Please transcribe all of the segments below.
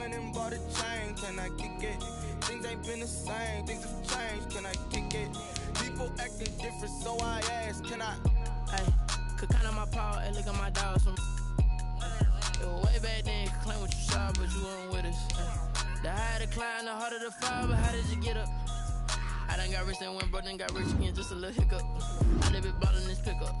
went and bought a chain. Can I kick it? Things ain't been the same. Things have changed. Can I kick it? People acting different, so I ask, can I? Hey, could count on my power, hey, look at my dogs. It was way back then, could claim what you saw, but you weren't with us. The higher the climb, the harder the fall, but how did you get up? I done got rich and went broke, then got rich again, just a little hiccup. I live it ballin' this pickup.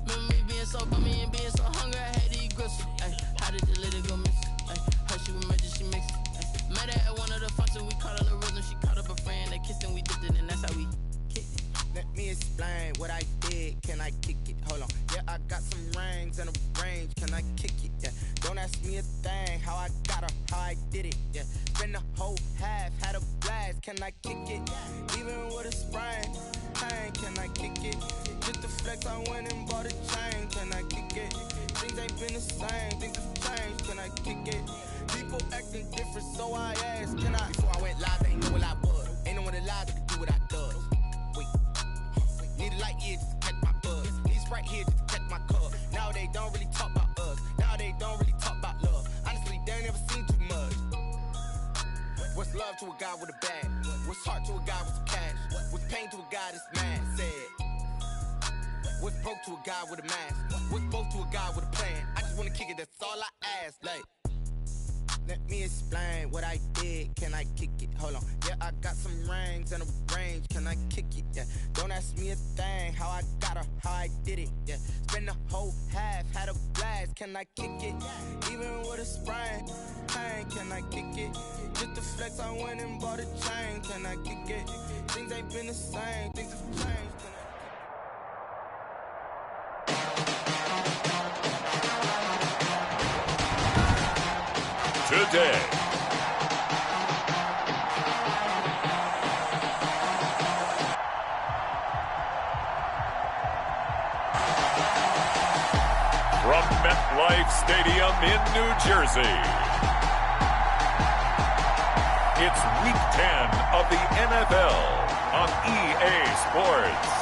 Remember me being so bummy and being so hungry, I had to eat gristle. Ay, how did you let it go miss? Ay, how she was magic, she mixed it. Met her at one of the functions, we caught a little rhythm, she caught up a friend, they kissed and we dipped it, and that's how we kicked it. Let me explain what I did. Can I kick it? Hold on. Yeah, I got some rings and a range. Can I kick it? Yeah. Don't ask me a thing. How I got her, how I did it. Yeah. Spend the whole half, had a blast. Can I kick it? Even with a sprain. Pain, can I kick it? Just to flex, I went and bought a chain. Can I kick it? Things ain't been the same. Things have changed. Can I kick it? People acting different, so I ask. Can I? Before I went live, they ain't know what I was. Ain't no one alive that can do what I does. Need a light year just to catch my buzz. Need Sprite here just to catch my cup. Now they don't really talk about us. Now they don't really talk about love. Honestly, they ain't never seen too much. What's love to a guy with a bag? What's heart to a guy with some cash? What's pain to a guy that's mad? Said. What's broke to a guy with a mask? What's both to a guy with a plan? I just wanna kick it, that's all I ask. Like, let me explain what I did. Can I kick it? Hold on. Yeah, I got some rings and a range. Can I kick it? Yeah. Don't ask me a thing. How I got her, how I did it. Yeah. Spend the whole half, had a blast. Can I kick it? Even with a sprain. Pain, can I kick it? Just to flex, I went and bought a chain. Can I kick it? Things ain't been the same. Things have changed. Today. From MetLife Stadium in New Jersey, it's Week 10 of the NFL on EA Sports.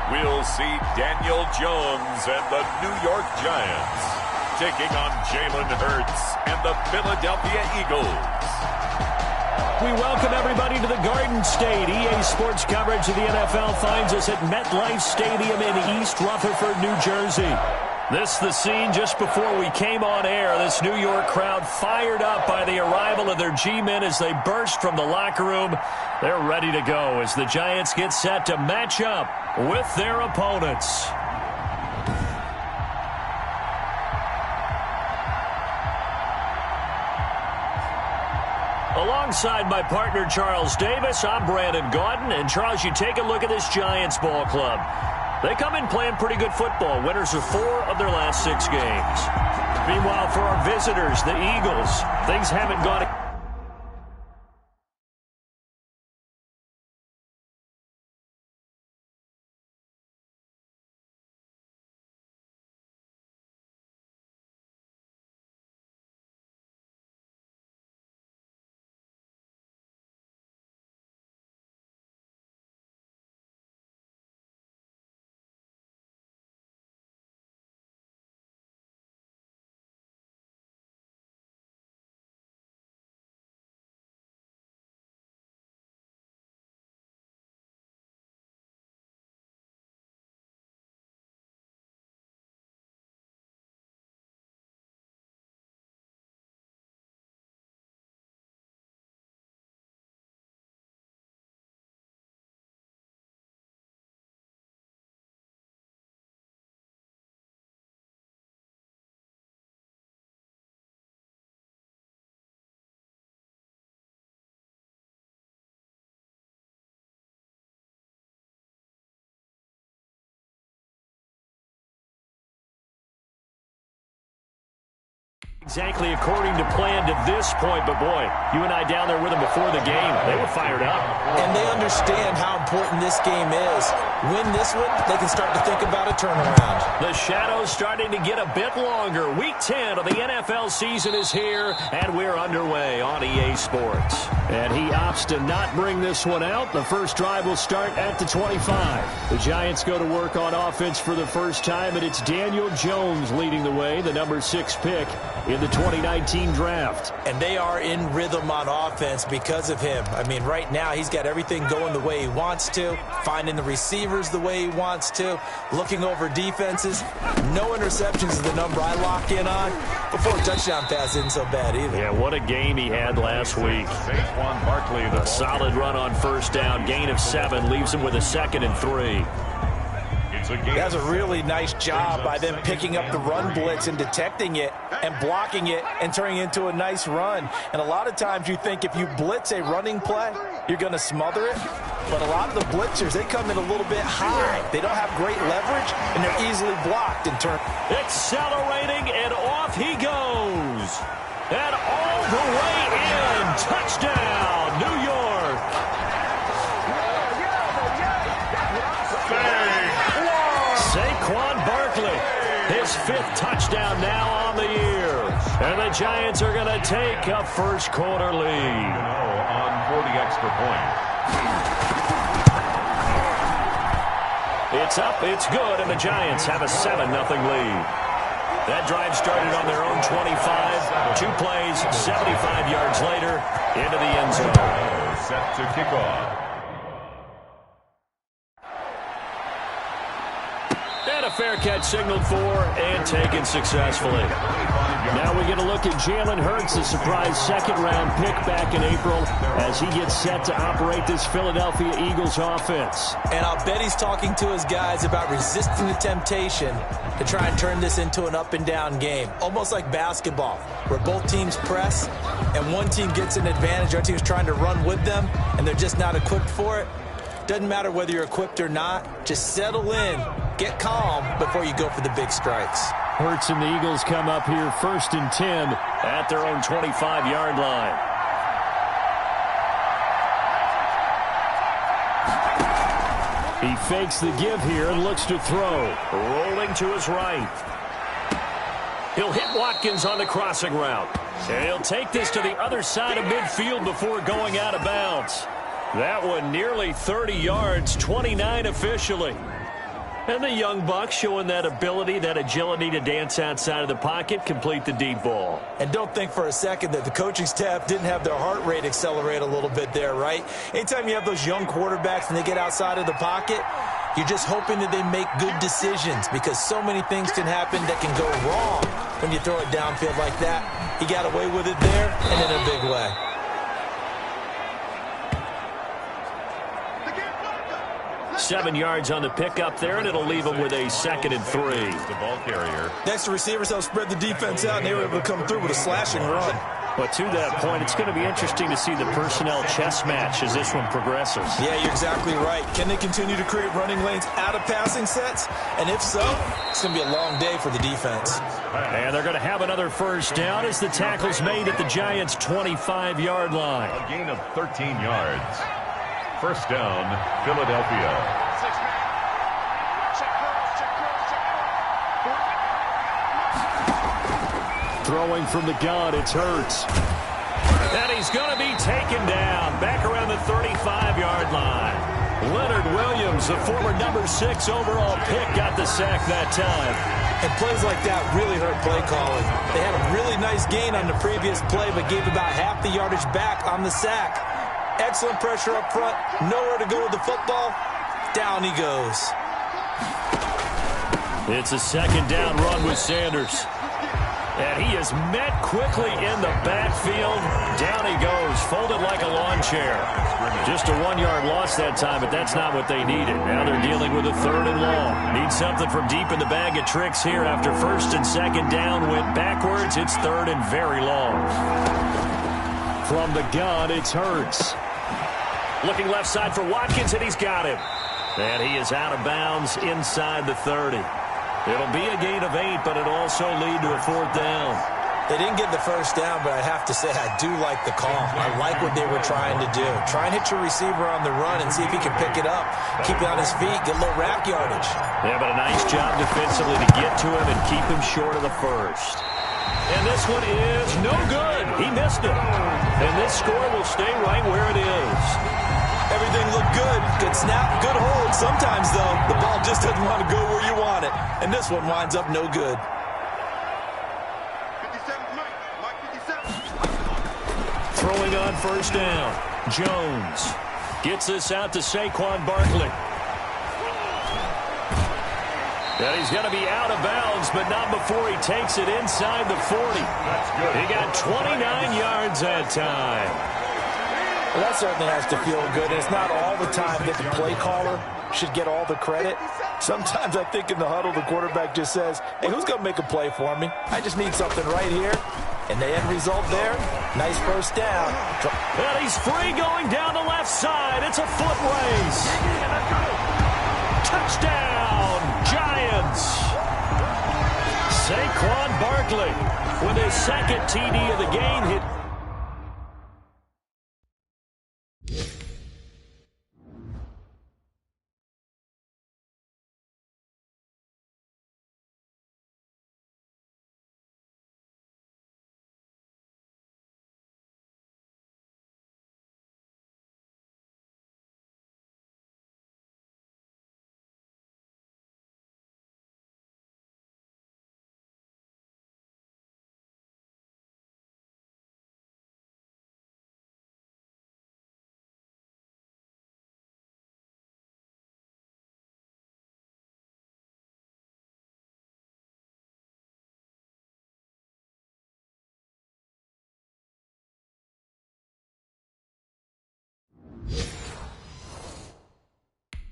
We'll see Daniel Jones and the New York Giants taking on Jalen Hurts and the Philadelphia Eagles. We welcome everybody to the Garden State. EA Sports coverage of the NFL finds us at MetLife Stadium in East Rutherford, New Jersey. This the scene just before we came on air. This New York crowd fired up by the arrival of their G-men as they burst from the locker room. They're ready to go as the Giants get set to match up with their opponents. Alongside my partner Charles Davis, I'm Brandon Gaudin. And Charles, you take a look at this Giants ball club. They come in playing pretty good football. Winners of 4 of their last 6 games. Meanwhile, for our visitors, the Eagles, things haven't gone... Exactly according to plan to this point, but boy, you and I down there with them before the game, they were fired up. And they understand how important this game is. win this one, they can start to think about a turnaround. The shadow's starting to get a bit longer. Week 10 of the NFL season is here, and we're underway on EA Sports. And he opts to not bring this one out. The first drive will start at the 25. The Giants go to work on offense for the first time, and it's Daniel Jones leading the way, the number 6 pick in the 2019 draft. And they are in rhythm on offense because of him. I mean, right now he's got everything going the way he wants to, finding the receivers the way he wants to, looking over defenses. No interceptions is the number I lock in on. Before a touchdown pass isn't so bad either. Yeah, what a game he had last week. Saquon Barkley, A solid run on first down, gain of 7, leaves him with a 2nd and 3. That's a really nice job by them picking up the run blitz and detecting it and blocking it and turning it into a nice run. And a lot of times you think if you blitz a running play, you're going to smother it. But a lot of the blitzers, they come in a little bit high. They don't have great leverage, and they're easily blocked in turn. Accelerating, and off he goes. And all the way in. Touchdown, New York. Saquon Barkley, his 5th touchdown now on the year. And the Giants are going to take a first quarter lead. On for the extra point. It's up, it's good, and the Giants have a 7-0 lead. That drive started on their own 25. 2 plays, 75 yards later, into the end zone. Set to kick off. And a fair catch signaled for and taken successfully. Now we get a look at Jalen Hurts, a surprise 2nd-round pick back in April, as he gets set to operate this Philadelphia Eagles offense. And I'll bet he's talking to his guys about resisting the temptation to try and turn this into an up-and-down game, almost like basketball, where both teams press and one team gets an advantage. Our team's trying to run with them, and they're just not equipped for it. Doesn't matter whether you're equipped or not. Just settle in, get calm before you go for the big strikes. Hurts and the Eagles come up here 1st and 10 at their own 25-yard line. He fakes the give here and looks to throw. Rolling to his right. He'll hit Watkins on the crossing route. And he'll take this to the other side of midfield before going out of bounds. That one nearly 30 yards, 29 officially. And the young buck showing that ability, that agility to dance outside of the pocket, complete the deep ball. And don't think for a second that the coaching staff didn't have their heart rate accelerate a little bit there, right? Anytime you have those young quarterbacks and they get outside of the pocket, you're just hoping that they make good decisions, because so many things can happen that can go wrong when you throw it downfield like that. He got away with it there and in a big way. 7 yards on the pickup there, and it'll leave him with a 2nd and 3. The ball carrier. Next to receivers help spread the defense out, and they were able to come through with a slashing run. But to that point, it's going to be interesting to see the personnel chess match as this one progresses. Yeah, you're exactly right. Can they continue to create running lanes out of passing sets? And if so, it's going to be a long day for the defense. And they're going to have another first down as the tackle's made at the Giants' 25-yard line. A gain of 13 yards. First down, Philadelphia. Throwing from the gun, it's Hurts. And he's going to be taken down back around the 35-yard line. Leonard Williams, the former number 6 overall pick, got the sack that time. And plays like that really hurt play calling. They had a really nice gain on the previous play, but gave about half the yardage back on the sack. Excellent pressure up front. Nowhere to go with the football. Down he goes. It's a 2nd down run with Sanders. And he is met quickly in the backfield. Down he goes, folded like a lawn chair. Just a 1-yard loss that time, but that's not what they needed. Now they're dealing with a 3rd and long. Need something from deep in the bag of tricks here after 1st and 2nd down. Went backwards. It's 3rd and very long. From the gun, it's Hurts. Looking left side for Watkins, and he's got him. And he is out of bounds inside the 30. It'll be a gain of 8, but it'll also lead to a 4th down. They didn't get the first down, but I have to say I do like the call. I like what they were trying to do. Try and hit your receiver on the run and see if he can pick it up. Keep it on his feet, get a little rack yardage. Yeah, but a nice job defensively to get to him and keep him short of the first. And this one is no good. He missed it. And this score will stay right where it is. Everything looked good. Good snap, good hold. Sometimes, though, the ball just doesn't want to go where you want it. And this one winds up no good. Throwing on first down. Jones gets this out to Saquon Barkley. And he's going to be out of bounds, but not before he takes it inside the 40. He got 29 yards that time. Well, that certainly has to feel good. It's not all the time that the play caller should get all the credit. Sometimes I think in the huddle, the quarterback just says, hey, who's going to make a play for me? I just need something right here. And the end result there, nice first down. And he's free going down the left side. It's a foot race. Touchdown, Giants. Saquon Barkley with his second TD of the game hit.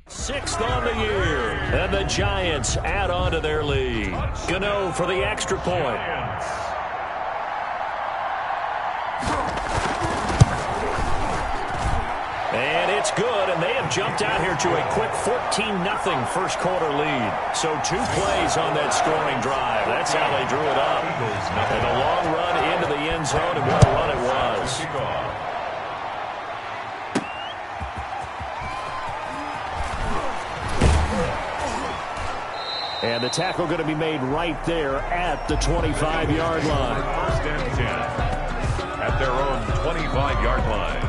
Sixth on the year, and the Giants add on to their lead. Gano for the extra point. And it's good, and they have jumped out here to a quick 14-0 first quarter lead. So 2 plays on that scoring drive. That's how they drew it up. And a long run into the end zone, and what a run it was. And the tackle going to be made right there at the 25-yard line. First and 10 at their own 25-yard line.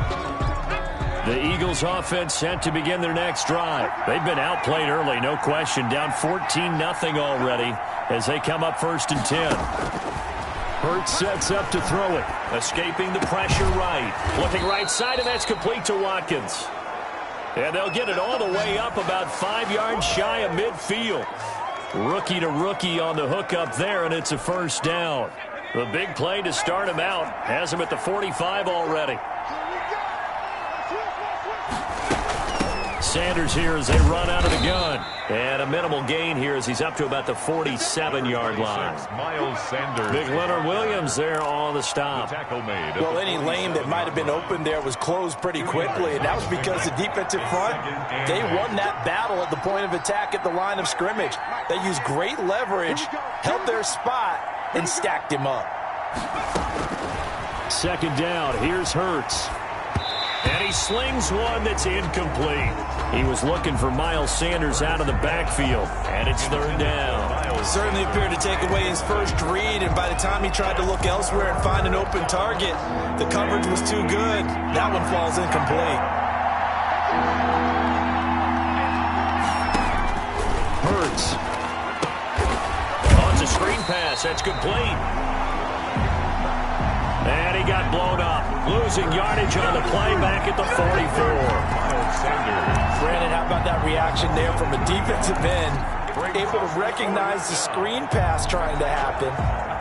The Eagles offense set to begin their next drive. They've been outplayed early, no question. Down 14-0 already as they come up first and 10. Hurts sets up to throw it. Escaping the pressure right. Looking right side, and that's complete to Watkins. And they'll get it all the way up about 5 yards shy of midfield. Rookie to rookie on the hook up there, and it's a first down. The big play to start him out has him at the 45 already. Sanders here as they run out of the gun. And a minimal gain here as he's up to about the 47-yard line. Miles Sanders. Big Leonard Williams there on the stop. Well, any lane that might have been open there was closed pretty quickly, and that was because the defensive front, they won that battle at the point of attack at the line of scrimmage. They used great leverage, held their spot, and stacked him up. Second down, here's Hurts. And he slings one that's incomplete. He was looking for Miles Sanders out of the backfield, and it's third down. Certainly appeared to take away his first read, and by the time he tried to look elsewhere and find an open target, the coverage was too good. That one falls incomplete. Hurts. Oh, it's a screen pass. That's complete. And he got blown up. Losing yardage on the play back at the 44. Brandon, how about that reaction there from a defensive end? Able to recognize the screen pass trying to happen,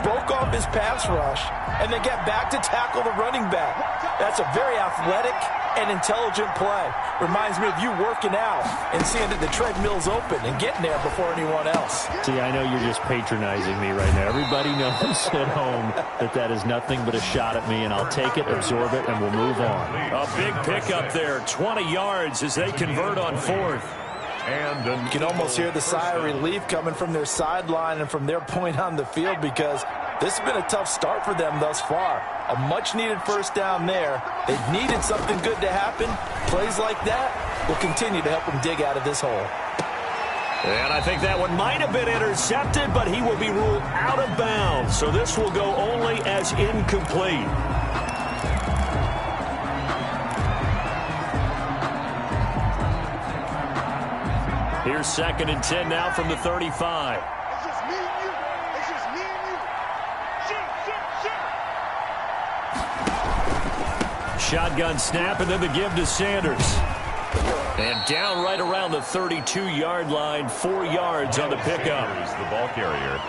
broke off his pass rush, and then get back to tackle the running back. That's a very athletic and intelligent play. Reminds me of you working out and seeing that the treadmill's open and getting there before anyone else. See, I know you're just patronizing me right now. Everybody knows at home that that is nothing but a shot at me, and I'll take it, absorb it, and we'll move on. A big pickup there, 20 yards as they convert on fourth. And you can almost hear the sigh of relief coming from their sideline and from their point on the field, because This has been a tough start for them thus far. A much-needed first down there. They've needed something good to happen. Plays like that will continue to help them dig out of this hole. And I think that one might have been intercepted, but he will be ruled out of bounds. So this will go only as incomplete. Here's 2nd and 10 now from the 35. It's just me and you. It's just me and you. Shoot. Shotgun snap, and then the give to Sanders. And down right around the 32-yard line, 4 yards on the pickup. Sanders, the ball carrier.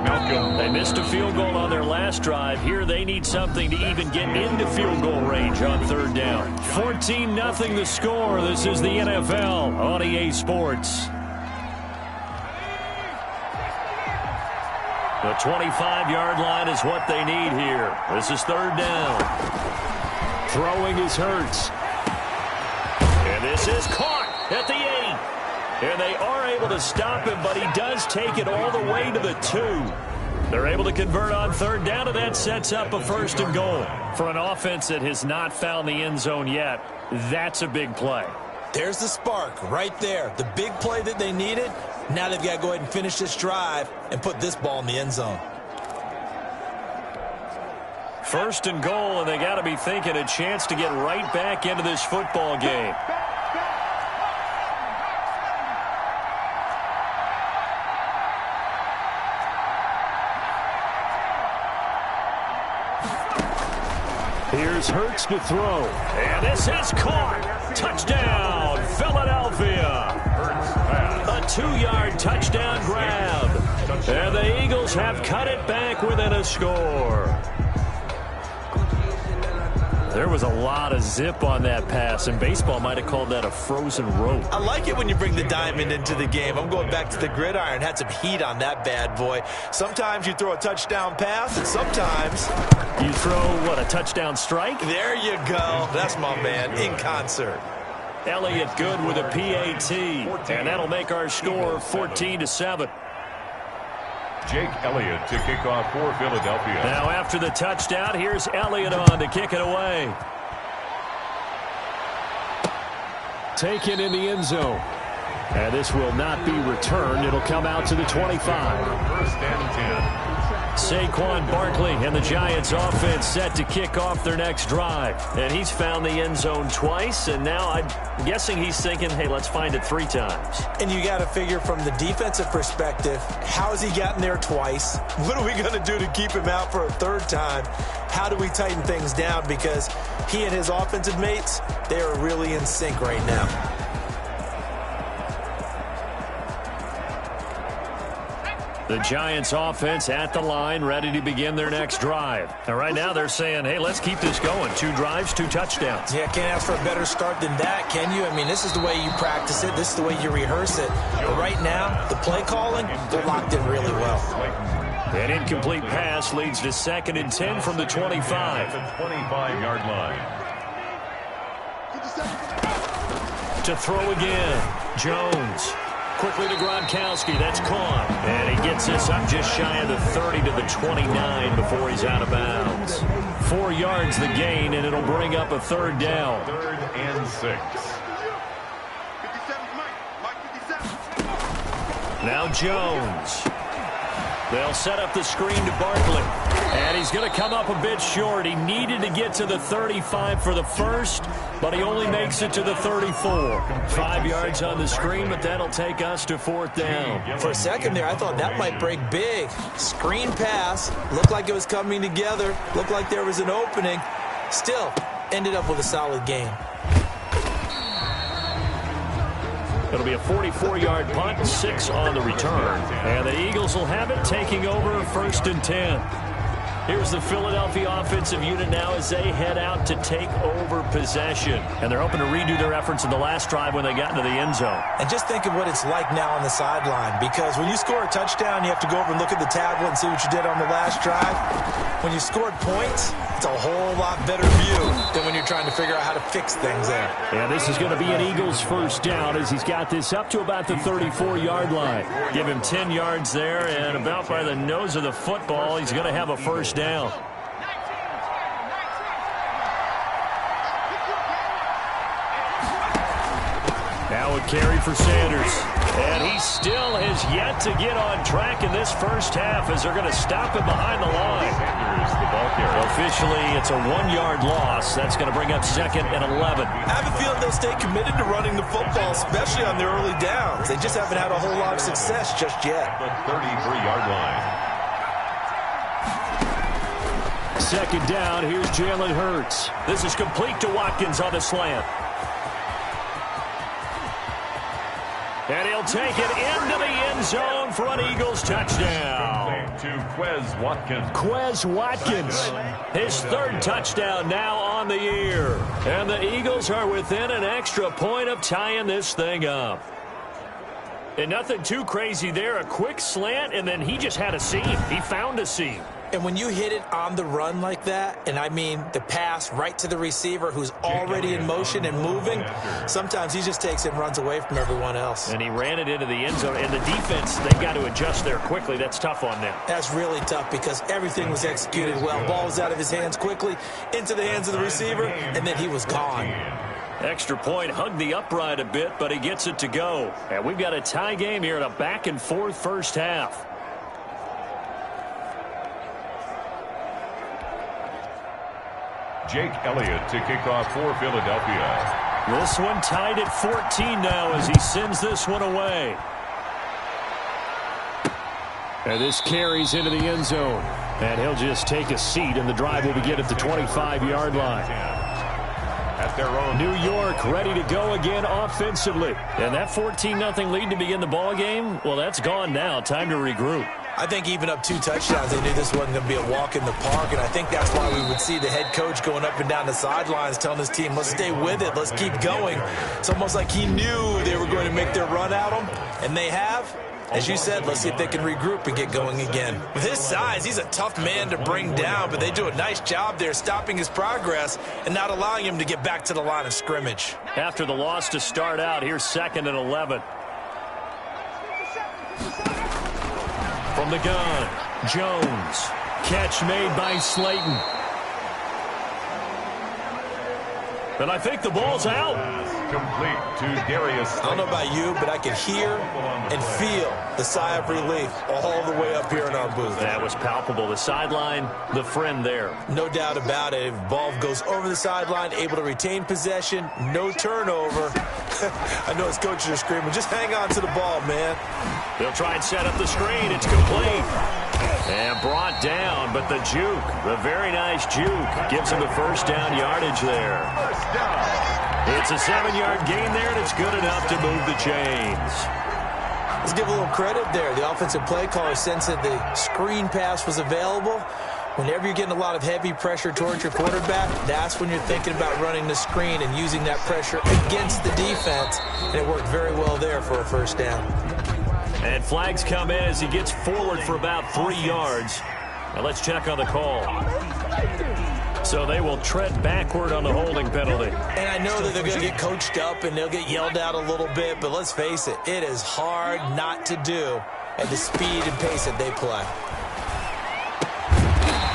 Malcolm. They missed a field goal on their last drive. Here they need something to even get into field goal range on 3rd down. 14-0 the score. This is the NFL on EA Sports. The 25-yard line is what they need here. This is 3rd down. Throwing is Hurts. And this is caught at the 8. And they are able to stop him, but he does take it all the way to the 2. They're able to convert on 3rd down, and that sets up a 1st and goal. For an offense that has not found the end zone yet, that's a big play. There's the spark right there. The big play that they needed. Now they've got to go ahead and finish this drive and put this ball in the end zone. 1st and goal, and they got to be thinking a chance to get right back into this football game. Here's Hurts to throw. And this is caught. Touchdown, Philadelphia. A 2-yard touchdown grab. And the Eagles have cut it back within a score. There was a lot of zip on that pass, and baseball might have called that a frozen rope. I like it when you bring the diamond into the game. I'm going back to the gridiron. Had some heat on that bad boy. Sometimes you throw a touchdown pass, and sometimes you throw, what, a touchdown strike? There you go. That's my man, in concert. Elliott good with a PAT, and that'll make our score 14-7. Jake Elliott to kick off for Philadelphia. Now after the touchdown, here's Elliott on to kick it away. Taken in the end zone. And this will not be returned. It'll come out to the 25. 1st and 10. Saquon Barkley and the Giants offense set to kick off their next drive. And he's found the end zone twice, and now I'm guessing he's thinking, hey, let's find it 3 times. And you got to figure from the defensive perspective, how has he gotten there twice? What are we going to do to keep him out for a 3rd time? How do we tighten things down? Because he and his offensive mates, they are really in sync right now. The Giants offense at the line, ready to begin their next drive. And right now they're saying, hey, let's keep this going. 2 drives, 2 touchdowns. Yeah, can't ask for a better start than that, can you? I mean, this is the way you practice it. This is the way you rehearse it. But right now, the play calling, they're locked in really well. An incomplete pass leads to 2nd and 10 from the 25. The 25-yard line. To throw again, Jones. Quickly to Gronkowski. That's caught. And he gets this up just shy of the 30 to the 29 before he's out of bounds. 4 yards the gain, and it'll bring up a 3rd down. 3rd and 6. Now Jones. They'll set up the screen to Barkley. And he's going to come up a bit short. He needed to get to the 35 for the first, but he only makes it to the 34. 5 yards on the screen, but that'll take us to 4th down. For a second there, I thought that might break big. Screen pass. Looked like it was coming together. Looked like there was an opening. Still, ended up with a solid gain. It'll be a 44-yard punt, 6 on the return. And the Eagles will have it, taking over 1st and 10. Here's the Philadelphia offensive unit now as they head out to take over possession. And they're hoping to redo their efforts in the last drive when they got into the end zone. And just think of what it's like now on the sideline, because when you score a touchdown, you have to go over and look at the tablet and see what you did on the last drive. When you scored points, It's a whole lot better view than when you're trying to figure out how to fix things there. Yeah, this is going to be an Eagles first down as he's got this up to about the 34-yard line. Give him 10 yards there, and about by the nose of the football, he's going to have a first down. Now a carry for Sanders. And he still has yet to get on track in this first half as they're going to stop him behind the line. Officially, it's a 1-yard loss. That's going to bring up 2nd and 11. I have a feeling they'll stay committed to running the football, especially on their early downs. They just haven't had a whole lot of success just yet. The 33-yard line. 2nd down, here's Jalen Hurts. This is complete to Watkins on the slant. And he'll take it into the end zone for an Eagles touchdown. To Quez Watkins. Quez Watkins, his 3rd touchdown now on the year. And the Eagles are within an extra point of tying this thing up. And nothing too crazy there. A quick slant, and then he just had a seam. He found a seam. And when you hit it on the run like that, and I mean the pass right to the receiver who's already in motion and moving, sometimes he just takes it and runs away from everyone else. And he ran it into the end zone. And the defense, they've got to adjust there quickly. That's tough on them. That's really tough because everything was executed well. Ball was out of his hands quickly, into the hands of the receiver, and then he was gone. Extra point, hugged the upright a bit, but he gets it to go. And we've got a tie game here in a back-and-forth first half. Jake Elliott to kick off for Philadelphia. This one tied at 14 now as he sends this one away. And this carries into the end zone. And he'll just take a seat, and the drive will begin at the 25-yard line. At their own. New York ready to go again offensively. And that 14-0 lead to begin the ball game, well, that's gone now. Time to regroup. I think even up 2 touchdowns, they knew this wasn't going to be a walk in the park, and I think that's why we would see the head coach going up and down the sidelines telling his team, let's stay with it, let's keep going. It's almost like he knew they were going to make their run at him, and they have. As you said, let's see if they can regroup and get going again. With his size, he's a tough man to bring down, but they do a nice job there stopping his progress and not allowing him to get back to the line of scrimmage. After the loss to start out, here's 2nd and 11. From the gun, Jones. Catch made by Slayton. And I think the ball's out. Complete to Darius. I don't know about you, but I can hear and feel the sigh of relief all the way up here in our booth. That was palpable. The sideline, the friend there. No doubt about it. If the ball goes over the sideline, able to retain possession, no turnover. I know his coaches are screaming, just hang on to the ball, man. They'll try and set up the screen. It's complete. And brought down, but the juke, the very nice juke, gives him the first down yardage there. It's a 7-yard gain there, and it's good enough to move the chains. Let's give a little credit there. The offensive play caller sensed that the screen pass was available. Whenever you're getting a lot of heavy pressure towards your quarterback, that's when you're thinking about running the screen and using that pressure against the defense. And it worked very well there for a first down. And flags come in as he gets forward for about 3 yards. Now let's check on the call. So they will tread backward on the holding penalty. And I know that they're going to get coached up and they'll get yelled at a little bit, but let's face it, it is hard not to do at the speed and pace that they play.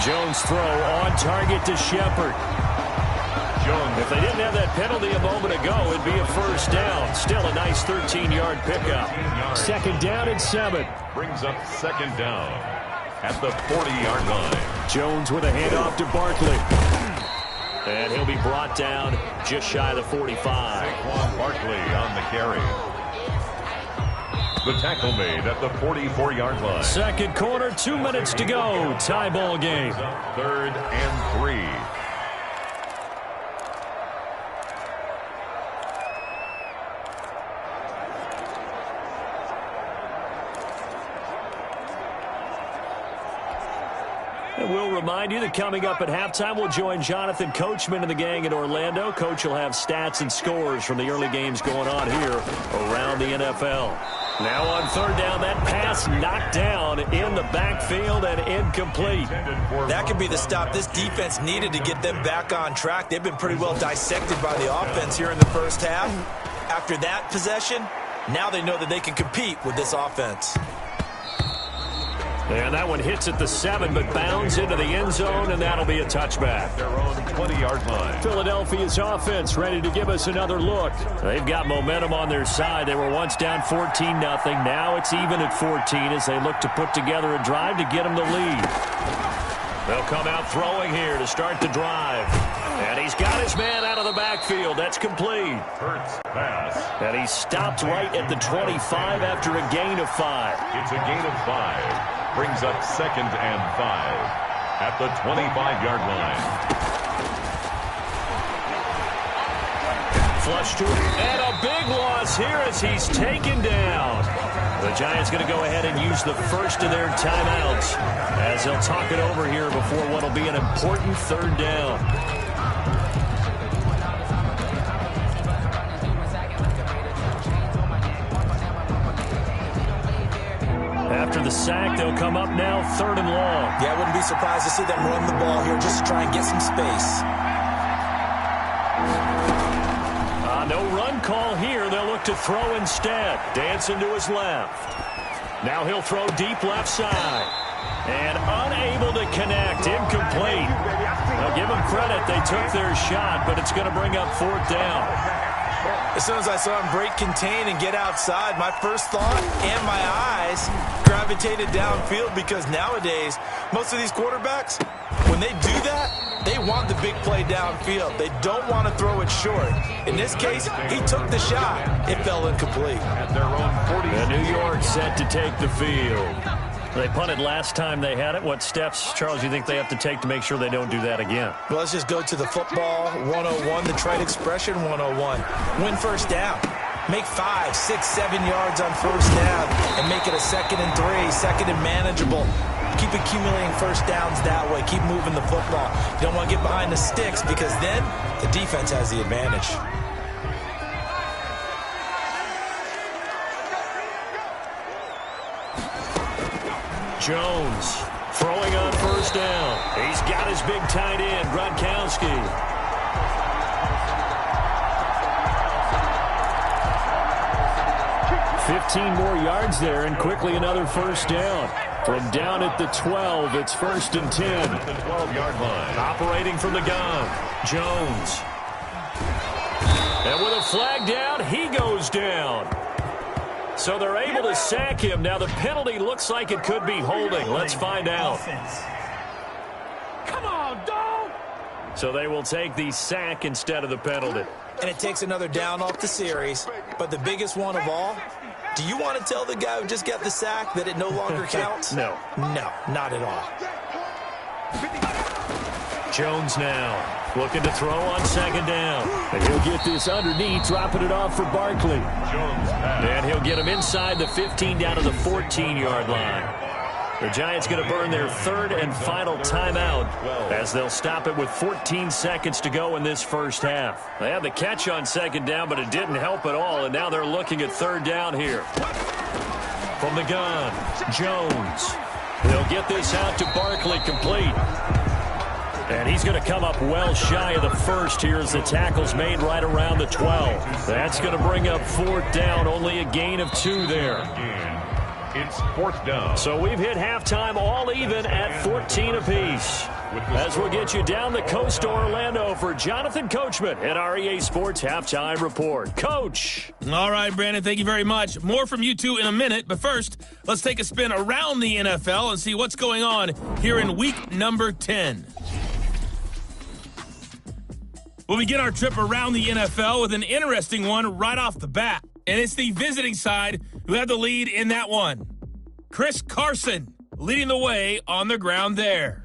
Jones throw on target to Shepard. Jones. If they didn't have that penalty a moment ago, it'd be a first down. Still a nice 13-yard pickup. 2nd down and 7. Brings up 2nd down at the 40-yard line. Jones with a handoff to Barkley. And he'll be brought down just shy of the 45. Saquon Barkley on the carry. The tackle made at the 44-yard line. Second quarter, 2 minutes to go. Tie ball game. 3rd and 3. And we'll remind you that coming up at halftime, we'll join Jonathan Coachman and the gang in Orlando. Coach will have stats and scores from the early games going on here around the NFL. Now on third down, that pass knocked down in the backfield and incomplete. That could be the stop this defense needed to get them back on track. They've been pretty well dissected by the offense here in the first half. After that possession, now they know that they can compete with this offense. And that one hits at the 7, but bounds into the end zone, and that'll be a touchback. Their own 20-yard line. Philadelphia's offense ready to give us another look. They've got momentum on their side. They were once down 14-0. Now it's even at 14 as they look to put together a drive to get them the lead. They'll come out throwing here to start the drive. And he's got his man out of the backfield. That's complete. Hurts pass. And he stopped right at the 25 after a gain of 5. It's a gain of 5. Brings up 2nd and 5 at the 25-yard line. Flush to it, and a big loss here as he's taken down. The Giants going to go ahead and use the first of their timeouts as they'll talk it over here before what will be an important third down. After the sack, they'll come up now 3rd and long. Yeah, I wouldn't be surprised to see them run the ball here just to try and get some space. No run call here. They'll look to throw instead. Dancing to his left. Now he'll throw deep left side. And unable to connect. Incomplete. Now give them credit. They took their shot, but it's going to bring up 4th down. As soon as I saw him break contain and get outside, my first thought and my eyes gravitated downfield because nowadays, most of these quarterbacks, when they do that, they want the big play downfield. They don't want to throw it short. In this case, he took the shot. It fell incomplete. At their own 40. And New York set to take the field. They punted last time they had it. What steps, Charles, you think they have to take to make sure they don't do that again? Well, let's just go to the football 101, the trade expression 101. Win first down. Make 5, 6, 7 yards on first down and make it a 2nd and 3, 2nd and manageable. Keep accumulating first downs that way. Keep moving the football. You don't want to get behind the sticks because then the defense has the advantage. Jones throwing on first down. He's got his big tight end, Gronkowski. $15 more yards there, and quickly another first down. From down at the 12, it's 1st and 10. At the 12-yard line. Operating from the gun, Jones. And with a flag down, he goes down. So they're able to sack him. Now the penalty looks like it could be holding. Let's find out. Come on, dog. So they will take the sack instead of the penalty. And it takes another down off the series. But the biggest one of all, do you want to tell the guy who just got the sack that it no longer counts? No. No, not at all. Jones now looking to throw on 2nd down. And he'll get this underneath, dropping it off for Barkley. Jones pass. And he'll get him inside the 15 down to the 14-yard line. The Giants going to burn their 3rd and final timeout as they'll stop it with 14 seconds to go in this first half. They had the catch on 2nd down, but it didn't help at all, and now they're looking at 3rd down here. From the gun, Jones. They'll get this out to Barkley, complete. And he's going to come up well shy of the 1st here as the tackle's made right around the 12. That's going to bring up 4th down, only a gain of 2 there. It's 4th down. So we've hit halftime all even at 14 apiece. As we'll get you down the coast to Orlando for Jonathan Coachman at our EA Sports Halftime Report. Coach. All right, Brandon, thank you very much. More from you two in a minute, but first, let's take a spin around the NFL and see what's going on here in week number 10. We'll begin our trip around the NFL with an interesting one right off the bat. And it's the visiting side who had the lead in that one. Chris Carson leading the way on the ground there.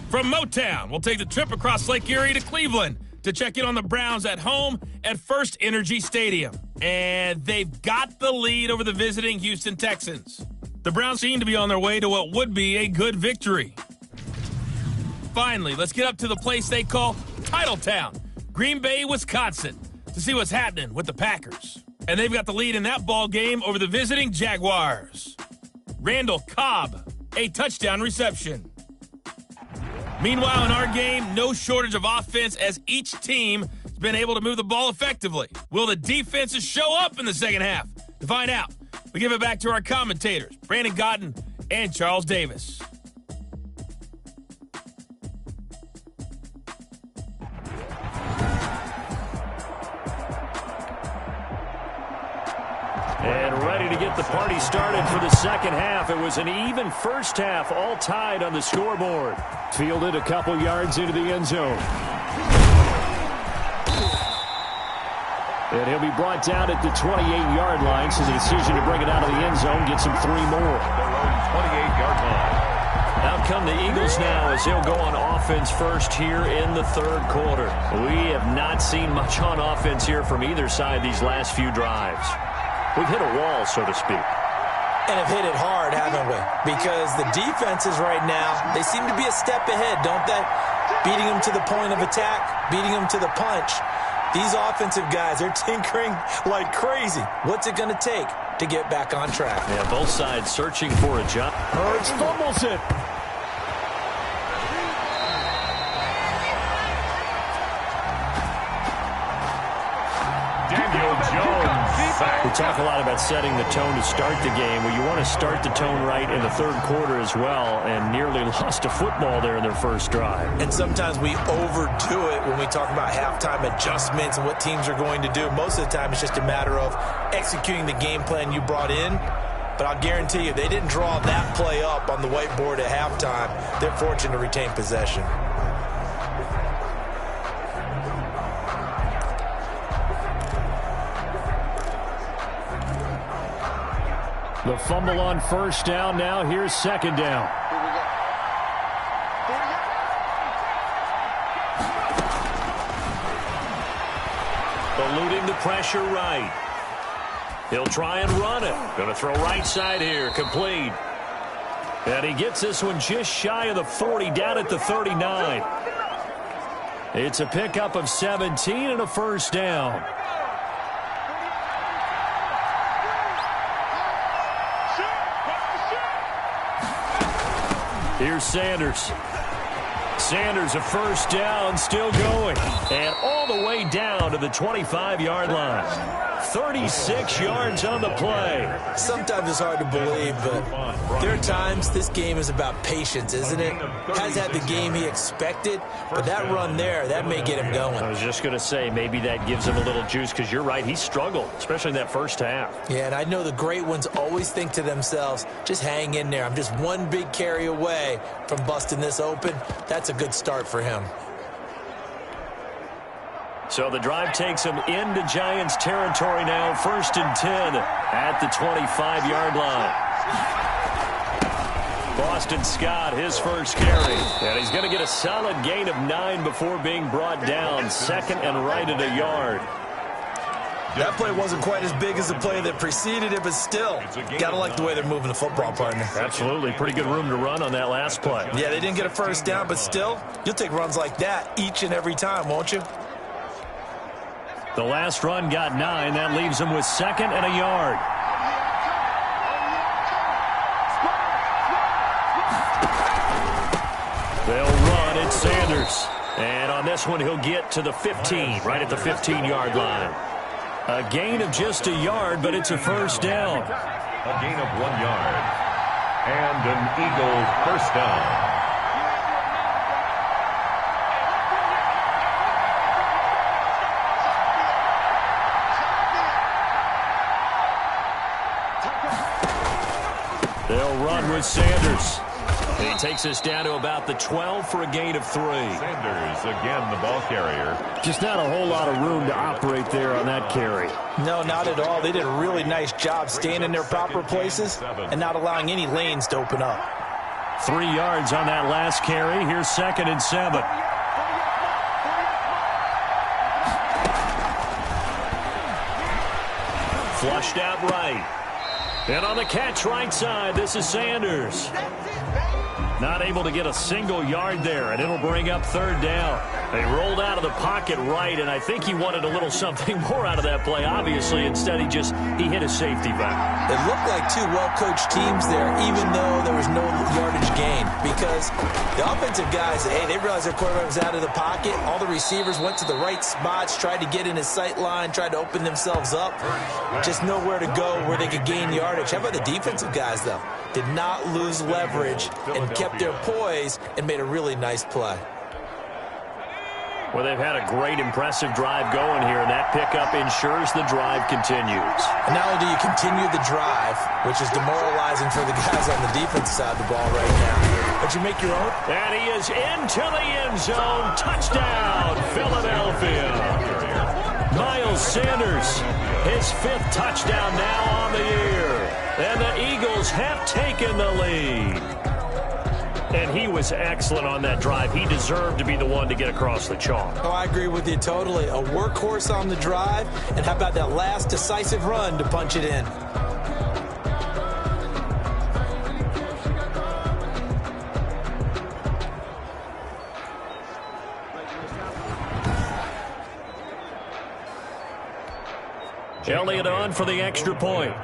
From Motown, we'll take the trip across Lake Erie to Cleveland to check in on the Browns at home at First Energy Stadium. And they've got the lead over the visiting Houston Texans. The Browns seem to be on their way to what would be a good victory. Finally, let's get up to the place they call Titletown, Green Bay, Wisconsin, to see what's happening with the Packers. And they've got the lead in that ball game over the visiting Jaguars. Randall Cobb, a touchdown reception. Meanwhile, in our game, no shortage of offense as each team has been able to move the ball effectively. Will the defenses show up in the second half? To find out, we give it back to our commentators, Brandon Godden and Charles Davis. And ready to get the party started for the second half. It was an even first half, all tied on the scoreboard. Fielded a couple yards into the end zone. And he'll be brought down at the 28-yard line, so the decision to bring it out of the end zone gets him 3 more. Their own 28-yard line. Out come the Eagles now as they'll go on offense first here in the third quarter. We have not seen much on offense here from either side these last few drives. We've hit a wall, so to speak. And have hit it hard, haven't we? Because the defenses right now, they seem to be a step ahead, don't they? Beating them to the point of attack, beating them to the punch. These offensive guys, they're tinkering like crazy. What's it going to take to get back on track? Yeah, both sides searching for a jump. Hurts fumbles it. Daniel Jones. We talk a lot about setting the tone to start the game. Well, you want to start the tone right in the third quarter as well, and nearly lost a football there in their first drive. And sometimes we overdo it when we talk about halftime adjustments and what teams are going to do. Most of the time, it's just a matter of executing the game plan you brought in. But I'll guarantee you, they didn't draw that play up on the whiteboard at halftime. They're fortunate to retain possession. The fumble on first down. Now here's second down. Eluding the pressure right. He'll try and run it. Going to throw right side here. Complete. And he gets this one just shy of the 40, down at the 39. It's a pickup of 17 and a first down. Here's Sanders. Sanders, a first down, still going. And all the way down to the 25-yard line. 36 yards on the play. Sometimes it's hard to believe, but there are times this game is about patience, isn't it? Has had the game he expected, but that run there, that may get him going. I was just going to say, maybe that gives him a little juice, because you're right, he struggled, especially in that first half. Yeah, and I know the great ones always think to themselves, just hang in there. I'm just one big carry away from busting this open. That's a good start for him. So the drive takes him into Giants territory now, 1st and 10 at the 25-yard line. Boston Scott, his first carry. And he's going to get a solid gain of 9 before being brought down. Second and right at a yard. That play wasn't quite as big as the play that preceded it, but still, got to like the way they're moving the football, partner. Absolutely. Pretty good room to run on that last play. Yeah, they didn't get a first down, but still, you'll take runs like that each and every time, won't you? The last run got 9. That leaves him with 2nd and a yard. They'll run at Sanders. And on this one, he'll get to the 15, right at the 15-yard line. A gain of just a yard, but it's a first down. A gain of 1 yard. And an Eagle first down. They'll run with Sanders. He takes us down to about the 12 for a gain of 3. Sanders, again, the ball carrier. Just not a whole lot of room to operate there on that carry. No, not at all. They did a really nice job staying in their proper places and not allowing any lanes to open up. 3 yards on that last carry. Here's 2nd and 7. Flushed out right. And on the catch right side, this is Sanders. Not able to get a single yard there, and it'll bring up third down. They rolled out of the pocket right, and I think he wanted a little something more out of that play. Obviously, instead he hit a safety valve. It looked like two well-coached teams there, even though there was no yardage gain, because the offensive guys, they realized their quarterback was out of the pocket. All the receivers went to the right spots, tried to get in his sight line, tried to open themselves up. Just nowhere to go where they could gain yardage. How about the defensive guys, though? Did not lose leverage and kept their poise and made a really nice play. Well, they've had a great, impressive drive going here, and that pickup ensures the drive continues. And not only do you continue the drive, which is demoralizing for the guys on the defense side of the ball right now, but you make your own. And he is into the end zone. Touchdown, Philadelphia. Miles Sanders, his 5th touchdown now on the year. And the Eagles have taken the lead. And he was excellent on that drive. He deserved to be the one to get across the chalk. Oh, I agree with you totally. A workhorse on the drive. And how about that last decisive run to punch it in? Elliott on for the extra point.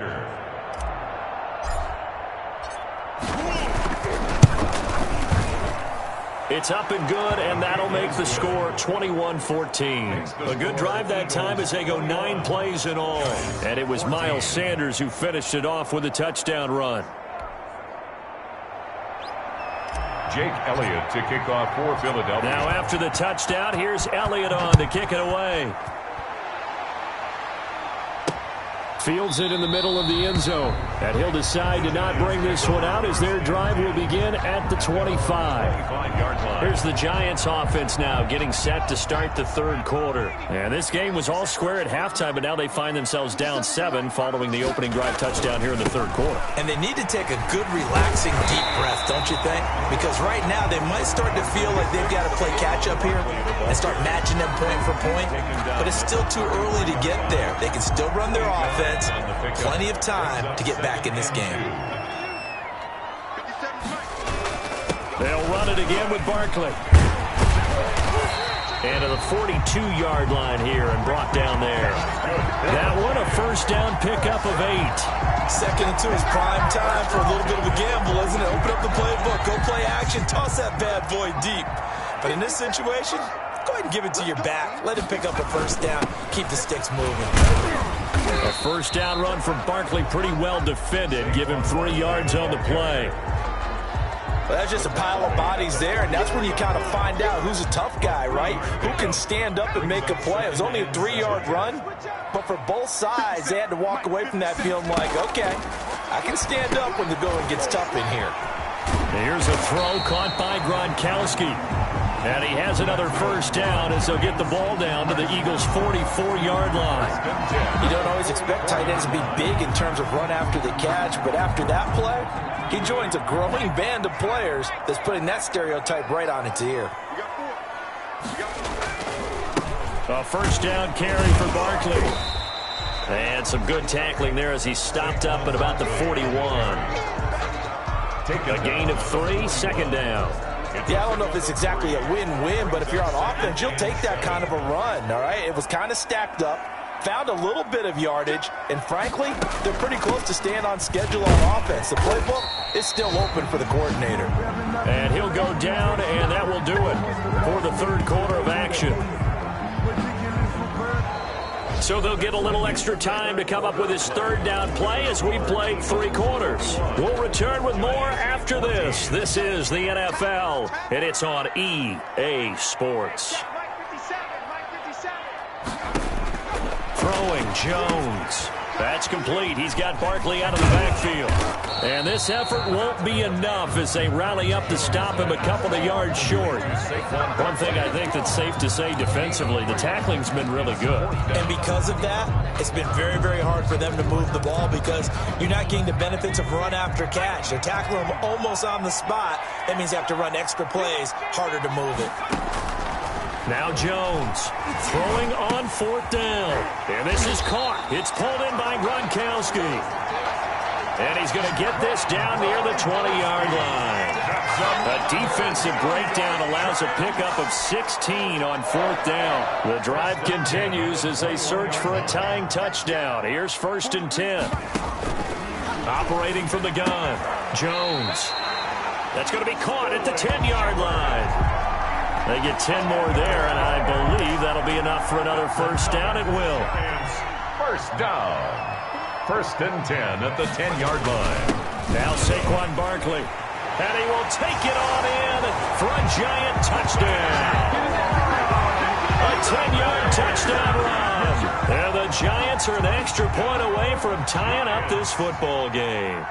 It's up and good, and that'll make the score 21-14. A good drive that time as they go 9 plays in all. And it was Miles Sanders who finished it off with a touchdown run. Jake Elliott to kick off for Philadelphia. Now after the touchdown, here's Elliott on to kick it away. Fields it in the middle of the end zone. And he'll decide to not bring this one out as their drive will begin at the 25. Here's the Giants offense now getting set to start the third quarter. And this game was all square at halftime, but now they find themselves down 7 following the opening drive touchdown here in the third quarter. And they need to take a good, relaxing, deep breath, don't you think? Because right now they might start to feel like they've got to play catch-up here and start matching them point for point. But it's still too early to get there. They can still run their offense. Plenty of time to get back in this game. They'll run it again with Barkley. And to the 42-yard line here and brought down there. That one a first down pickup of 8. 2nd and 2 is prime time for a little bit of a gamble, isn't it? Open up the playbook, go play action, toss that bad boy deep. But in this situation, go ahead and give it to your back. Let him pick up a first down. Keep the sticks moving. A first down run for Barkley, pretty well defended. Give him 3 yards on the play. Well, that's just a pile of bodies there, and that's when you kind of find out who's a tough guy, right? Who can stand up and make a play. It was only a 3-yard run, but for both sides, they had to walk away from that feeling like, okay, I can stand up when the going gets tough in here. Here's a throw caught by Gronkowski. And he has another first down as they'll get the ball down to the Eagles' 44-yard line. You don't always expect tight ends to be big in terms of run after the catch, but after that play, he joins a growing band of players that's putting that stereotype right on its ear. A first down carry for Barkley. And some good tackling there as he stopped up at about the 41. A gain of 3, 2nd down. Yeah, I don't know if it's exactly a win-win, but if you're on offense, you'll take that kind of a run, all right? It was kind of stacked up, found a little bit of yardage, and frankly, they're pretty close to staying on schedule on offense. The playbook is still open for the coordinator. And he'll go down, and that will do it for the third quarter of action. So they'll get a little extra time to come up with his third down play as we played 3 quarters. We'll return with more after this. This is the NFL, and it's on EA Sports. Throwing Jones. That's complete. He's got Barkley out of the backfield. And this effort won't be enough as they rally up to stop him a couple of yards short. One thing I think that's safe to say defensively, the tackling's been really good. And because of that, it's been very, very hard for them to move the ball because you're not getting the benefits of run after catch. They're tackling him almost on the spot. That means they have to run extra plays, harder to move it. Now Jones throwing on 4th down. And this is caught. It's pulled in by Gronkowski. And he's going to get this down near the 20-yard line. A defensive breakdown allows a pickup of 16 on 4th down. The drive continues as they search for a tying touchdown. Here's 1st and 10. Operating from the gun, Jones. That's going to be caught at the 10-yard line. They get 10 more there, and I believe that'll be enough for another 1st down. It will. 1st down. 1st and 10 at the 10-yard line. Now Saquon Barkley. And he will take it on in for a giant touchdown. A 10-yard touchdown run. And the Giants are an extra point away from tying up this football game.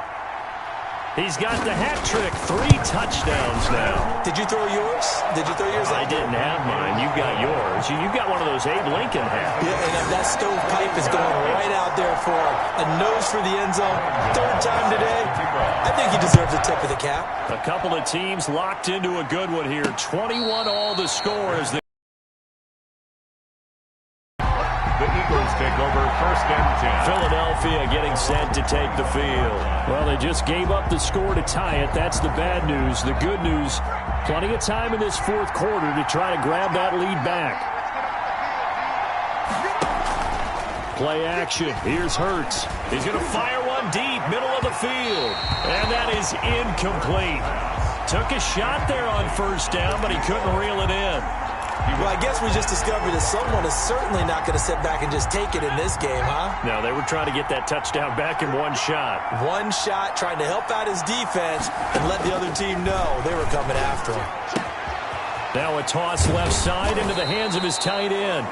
He's got the hat trick, 3 touchdowns now. Did you throw yours? Did you throw yours? I didn't have mine. You got yours. You got one of those Abe Lincoln hats. Yeah, and that stovepipe is going right out there for a nose for the end zone. 3rd time today. I think he deserves a tip of the cap. A couple of teams locked into a good one here. 21 all the score as the Eagles take over 1st and 10. Philadelphia getting set to take the field. Well, they just gave up the score to tie it. That's the bad news. The good news, plenty of time in this 4th quarter to try to grab that lead back. Play action. Here's Hurts. He's going to fire one deep, middle of the field. And that is incomplete. Took a shot there on 1st down, but he couldn't reel it in. Well, I guess we just discovered that someone is certainly not going to sit back and just take it in this game, huh? No, they were trying to get that touchdown back in one shot. One shot, trying to help out his defense and let the other team know they were coming after him. Now a toss left side into the hands of his tight end.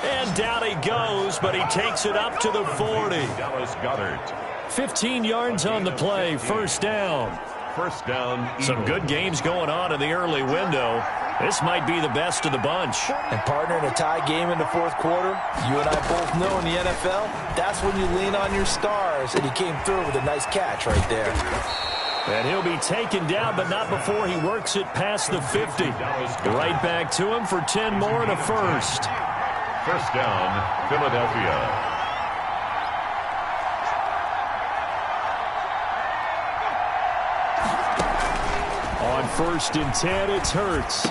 And down he goes, but he takes it up to the 40. Dallas Goedert. 15 yards on the play, 1st down. 1st down. Eagles. Some good games going on in the early window. This might be the best of the bunch. And partner, in a tie game in the 4th quarter, you and I both know in the NFL, that's when you lean on your stars. And he came through with a nice catch right there. And he'll be taken down, but not before he works it past the 50. Right back to him for 10 more and a 1st. 1st down, Philadelphia. On 1st and 10, it's Hurts.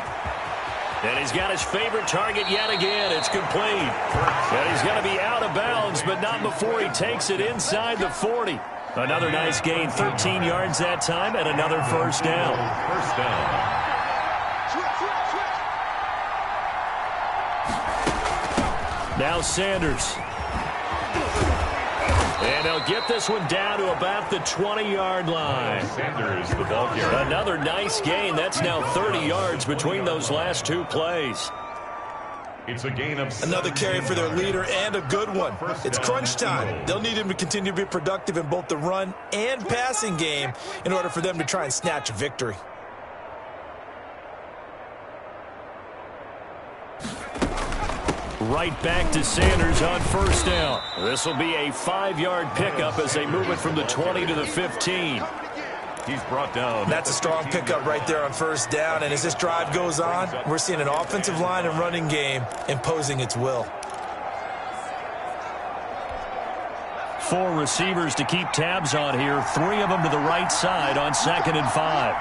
And he's got his favorite target yet again. It's complete. And he's going to be out of bounds, but not before he takes it inside the 40. Another nice gain, 13 yards that time, and another 1st down. 1st down. Now Sanders. And he'll get this one down to about the 20-yard line. Sanders, the ball carrier. Another nice gain. That's now 30 yards between those last 2 plays. It's a gain of another carry for their leader and a good one. It's crunch time. They'll need him to continue to be productive in both the run and passing game in order for them to try and snatch a victory. Right back to Sanders on 1st down. This will be a 5-yard pickup as they move it from the 20 to the 15. He's brought down. That's a strong pickup right there on 1st down. And as this drive goes on, we're seeing an offensive line and running game imposing its will. 4 receivers to keep tabs on here. 3 of them to the right side on 2nd and 5.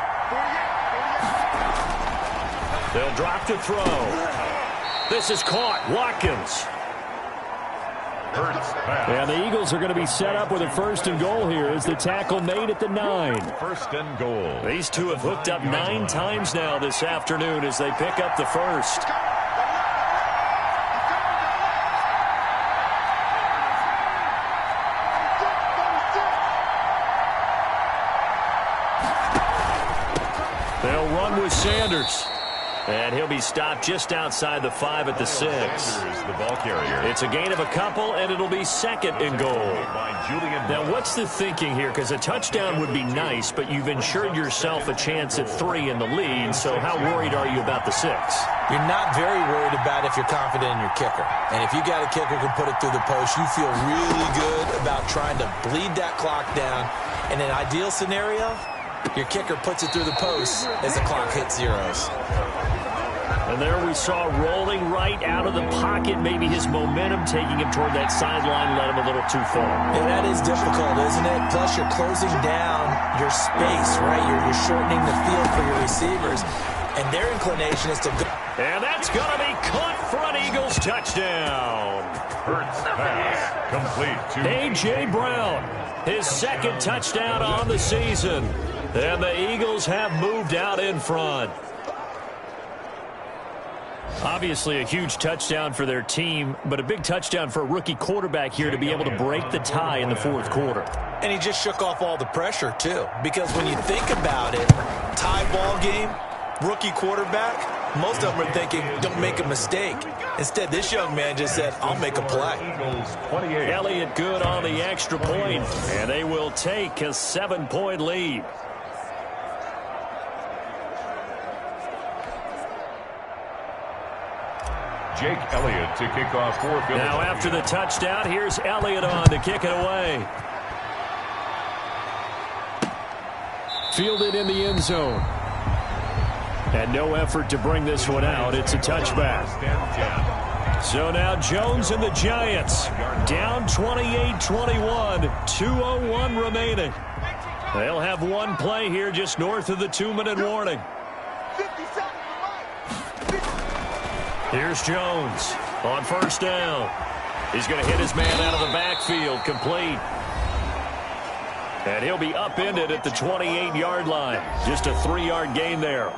They'll drop to throw. This is caught. Watkins. And the Eagles are going to be set up with a 1st and goal here as the tackle made at the 9. 1st and goal. These two have hooked up 9 times now this afternoon as they pick up the 1st. They'll run with Sanders. And he'll be stopped just outside the 5 at the 6. The ball carrier. It's a gain of a couple, and it'll be 2nd and goal. Now, what's the thinking here? Because a touchdown would be nice, but you've ensured yourself a chance at 3 in the lead, so how worried are you about the 6? You're not very worried about if you're confident in your kicker. And if you got a kicker who can put it through the post, you feel really good about trying to bleed that clock down. In an ideal scenario, your kicker puts it through the post as the clock hits zeros. And there we saw rolling right out of the pocket. Maybe his momentum taking him toward that sideline led him a little too far. Yeah, that is difficult, isn't it? Plus, you're closing down your space, right? You're shortening the field for your receivers. And their inclination is to go. And that's going to be caught for an Eagles touchdown. Hurts pass complete to A.J. Brown, his second touchdown on the season. And the Eagles have moved out in front. Obviously a huge touchdown for their team, but a big touchdown for a rookie quarterback here to be able to break the tie in the fourth quarter. And he just shook off all the pressure, too. Because when you think about it, tie ball game, rookie quarterback, most of them are thinking, don't make a mistake. Instead, this young man just said, I'll make a play. Elliott good on the extra point, and they will take a 7-point lead. Jake Elliott to kick off for Philadelphia. Now after the touchdown, here's Elliott on to kick it away. Fielded in the end zone. And no effort to bring this one out. It's a touchback. So now Jones and the Giants down 28-21, 2:01 remaining. They'll have one play here just north of the 2-minute warning. Here's Jones on first down. He's going to hit his man out of the backfield, complete. And he'll be upended at the 28-yard line. Just a 3-yard gain there.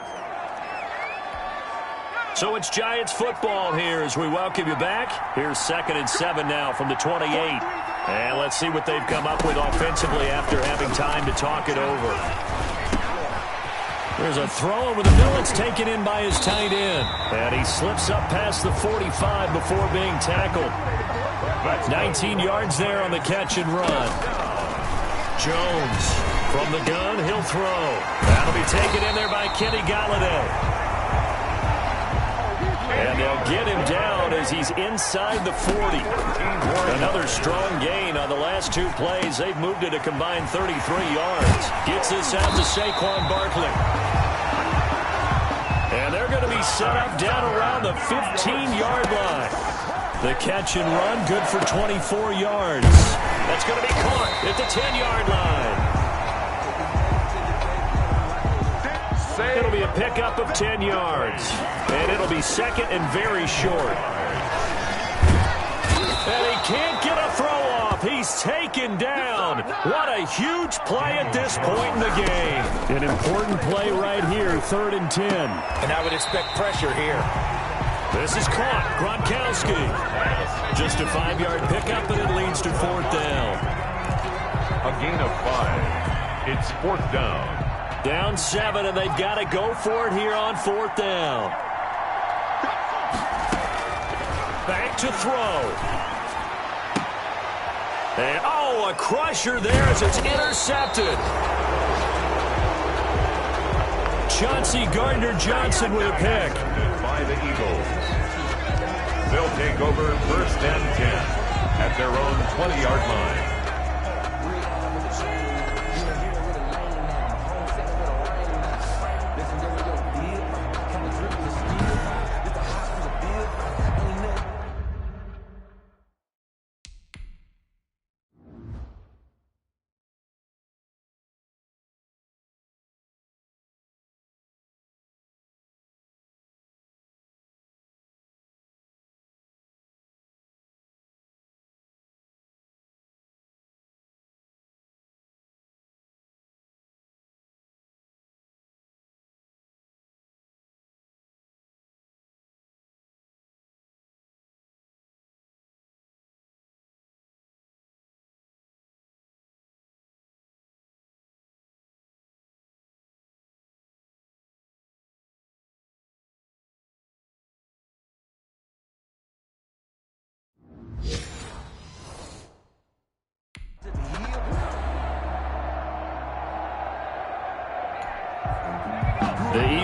So it's Giants football here as we welcome you back. Here's 2nd and 7 now from the 28. And let's see what they've come up with offensively after having time to talk it over. There's a throw over the middle. It's taken in by his tight end. And he slips up past the 45 before being tackled. 19 yards there on the catch and run. Jones from the gun. He'll throw. That'll be taken in there by Kenny Galladay. And they'll get him down as he's inside the 40. Another strong gain on the last 2 plays. They've moved it a combined 33 yards. Gets this out to Saquon Barkley. And they're going to be set up down around the 15-yard line. The catch and run, good for 24 yards. That's going to be caught at the 10-yard line. It'll be a pickup of 10 yards. And it'll be second and very short. And he can't get a throw off. He's taken down. What a huge play at this point in the game. An important play right here, 3rd and 10. And I would expect pressure here. This is caught. Gronkowski. Just a 5-yard pickup, and it leads to 4th down. A gain of 5. It's 4th down. Down 7, and they've got to go for it here on 4th down. Back to throw. And, a crusher there as it's intercepted. Chauncey Gardner-Johnson with a pick. By the Eagles. They'll take over 1st and 10 at their own 20-yard line.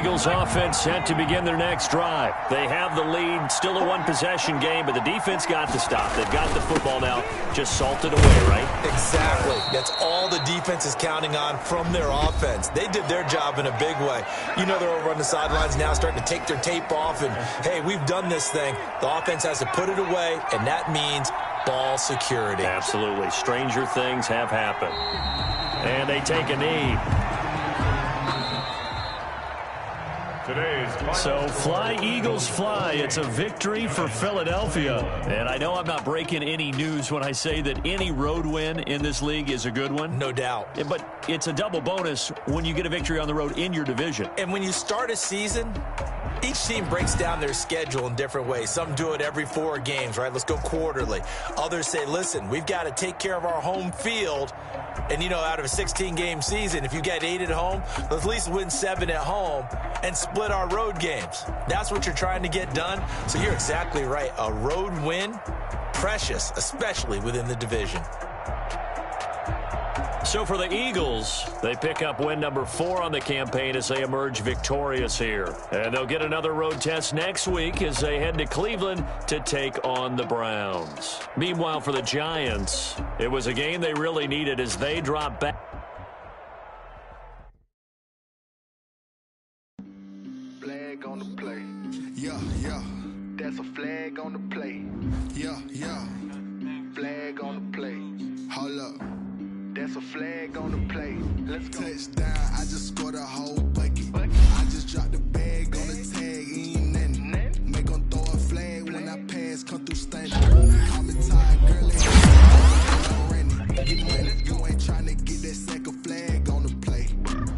Eagles offense set to begin their next drive. They have the lead, still a one-possession game, but the defense got to stop. They've got the football now, just salted away, right? Exactly. That's all the defense is counting on from their offense. They did their job in a big way. You know they're over on the sidelines now starting to take their tape off, and, hey, we've done this thing. The offense has to put it away, and that means ball security. Absolutely. Stranger things have happened. And they take a knee. So fly, Eagles, fly. It's a victory for Philadelphia. And I know I'm not breaking any news when I say that any road win in this league is a good one. No doubt. But it's a double bonus when you get a victory on the road in your division. And when you start a season, each team breaks down their schedule in different ways. Some do it every 4 games, right? Let's go quarterly. Others say, listen, we've got to take care of our home field. And, you know, out of a 16-game season, if you get 8 at home, let's at least win 7 at home and split our road games. That's what you're trying to get done. So you're exactly right. A road win, precious, especially within the division. So for the Eagles, they pick up win number 4 on the campaign as they emerge victorious here. And they'll get another road test next week as they head to Cleveland to take on the Browns. Meanwhile, for the Giants, it was a game they really needed as they drop back. Flag on the play. Yeah, yeah. That's a flag on the play. Yeah, yeah. Flag on the play. Hold up. That's a flag on the play. Let's go. Touchdown, I just scored a whole bucket. I just dropped the bag on the tag, ain't nothing. Make them throw a flag when I pass, come through stunning. Call me tired, girl, I'm running. Get money, you ain't trying to get that second flag on the play.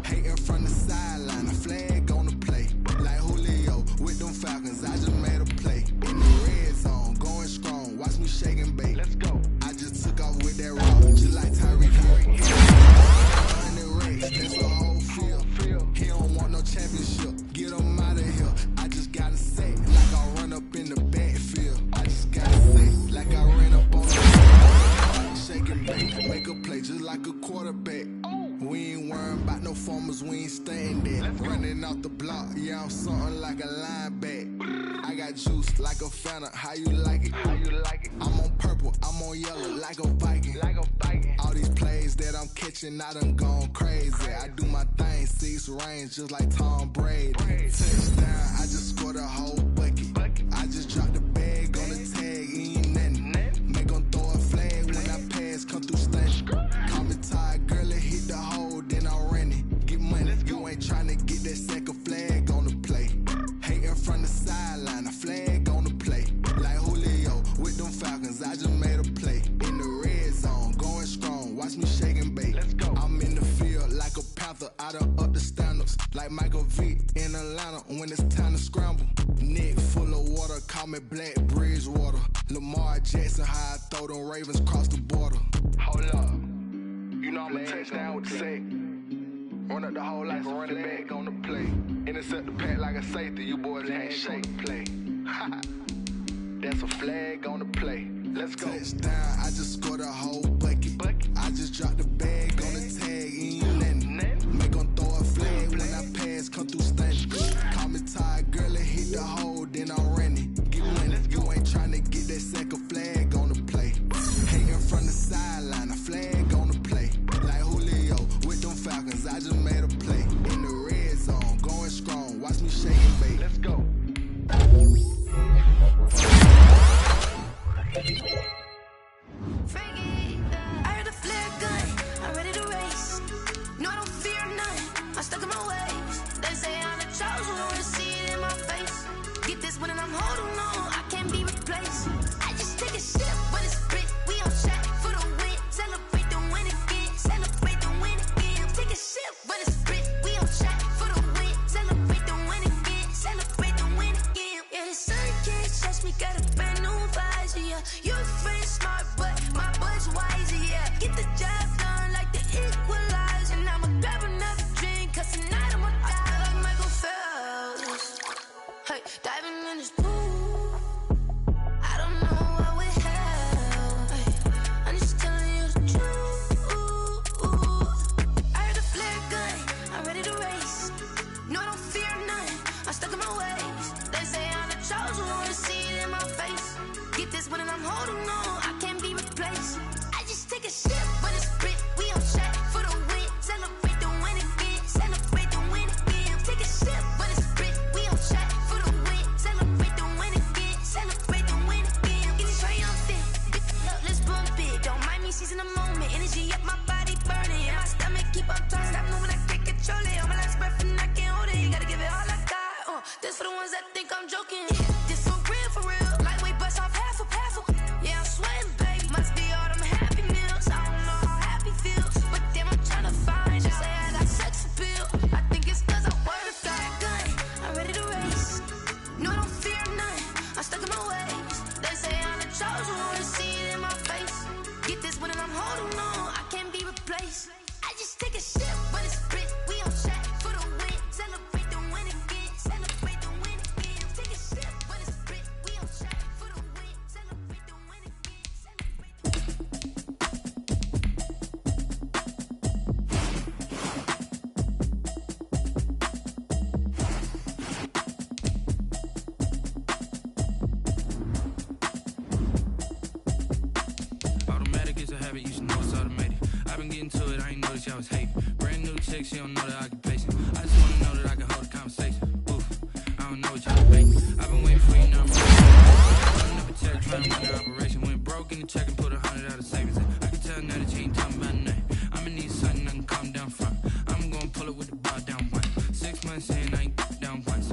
Hating from the sideline, a flag on the play. Like Julio with them Falcons, I just made a play. In the red zone, going strong, watch me shake and bake. Let's go. I just took off with that rock, just like Tyreek. That's a whole field. He don't want no championship. Get him out of here. I just gotta say, like I run up in the backfield. I just gotta say, like I ran up on the shake and bake. Make a play just like a quarterback. We ain't worrying about no formers, we ain't staying there. Running off the block, yeah, I'm something like a linebacker. I got juice like a Fanta, how you like it? How you like it? I'm on purple, I'm on yellow, like a Viking. Like a Viking. All these plays that I'm catching, I done gone crazy. I do my thing, 6 range, just like Tom Brady. Touchdown, I just scored a whole bucket. I just dropped the bag on the tag, ain't nothing. Make them throw a flag when I pass, come through stunning. Call me tired, girl, it hit the hole, then I'm running. Get money, you ain't trying to get that second flag on the play. Hating from the sideline, a flag on the play. Like Julio with them Falcons, I just made a play. In the red zone, going strong, watch me shake and bake. Let's go. I'm in the field like a Panther, I done up the standards. Like Michael Vick in Atlanta when it's time to scramble. Neck full of water, call me Black Bridgewater. Lamar Jackson, how I throw them Ravens cross the border. Hold up. You know I'm a touchdown with the sack. Run up the hole like a running back on the play. Intercept the pack like a safety. You boys can't shake play. That's a flag on the play. Let's go. Touchdown, I just scored a whole bucket. I just dropped the bag on the tag, ain't nothing. Make them throw a flag when I pass, come through stunning. Call me tired, girl, it hit the hole, then I'm running. Get money, you ain't trying to get that second flag on the play. Hating from the sideline, a flag on the play. Like Julio with them Falcons, I just made a play. In the red zone, going strong, watch me shake and bake. Let's go. Freaky, I heard the flare gun, I'm ready to race. No, I don't fear none, I'm stuck in my ways. They say I'm the chosen one, to see it in my face. Get this one and I'm holding on, I can't be replaced. I just take a sip, but it's split, we on shot for the win. Celebrate the win again, celebrate the win again. Take a sip, but it's split, we on shot for the win. Celebrate the win again, celebrate the win again. Yeah, the sun can't touch me, got a brand new visor, yeah. Your friend smart, but my bud's wiser, yeah. Get the job done like the equalizer. And I'ma grab another drink, cause tonight I'ma die like Michael Phelps. Hey, diving in this pool. joking. This so real for real. Lightweight bust off half a. Yeah, I'm sweating, baby. Must be all them happy meals. I don't know how happy feels, but damn, I'm trying to find you. Say I got sex appeal. I think it's 'cause I work that gun. I'm ready to race. No, I don't fear none. I'm stuck in my ways. They say I'm the chosen one. See it in my face. Get this one and I'm holding on. I can't be replaced. I just take a sip, but it's split. We on track for the win. Celebrate the win again. Celebrate the win again. Take a sip, but it's split. We on track for the win. Celebrate the win again. Automatic is a habit, you should know it's automated. I've been getting to it, I ain't noticed y'all was hating. Brand new chick, she don't know the occupation. I just wanna know that I can hold a conversation. Oof, I don't know what y'all debating. I've been waiting for you, now I'm running up a check, trying to run the operation. Went broke in the check and put 100 out of savings. I can tell now that you ain't talking about nothing. I'ma need something I can calm down from. I'm gonna pull it with the bar down one. 6 months in, I ain't down once.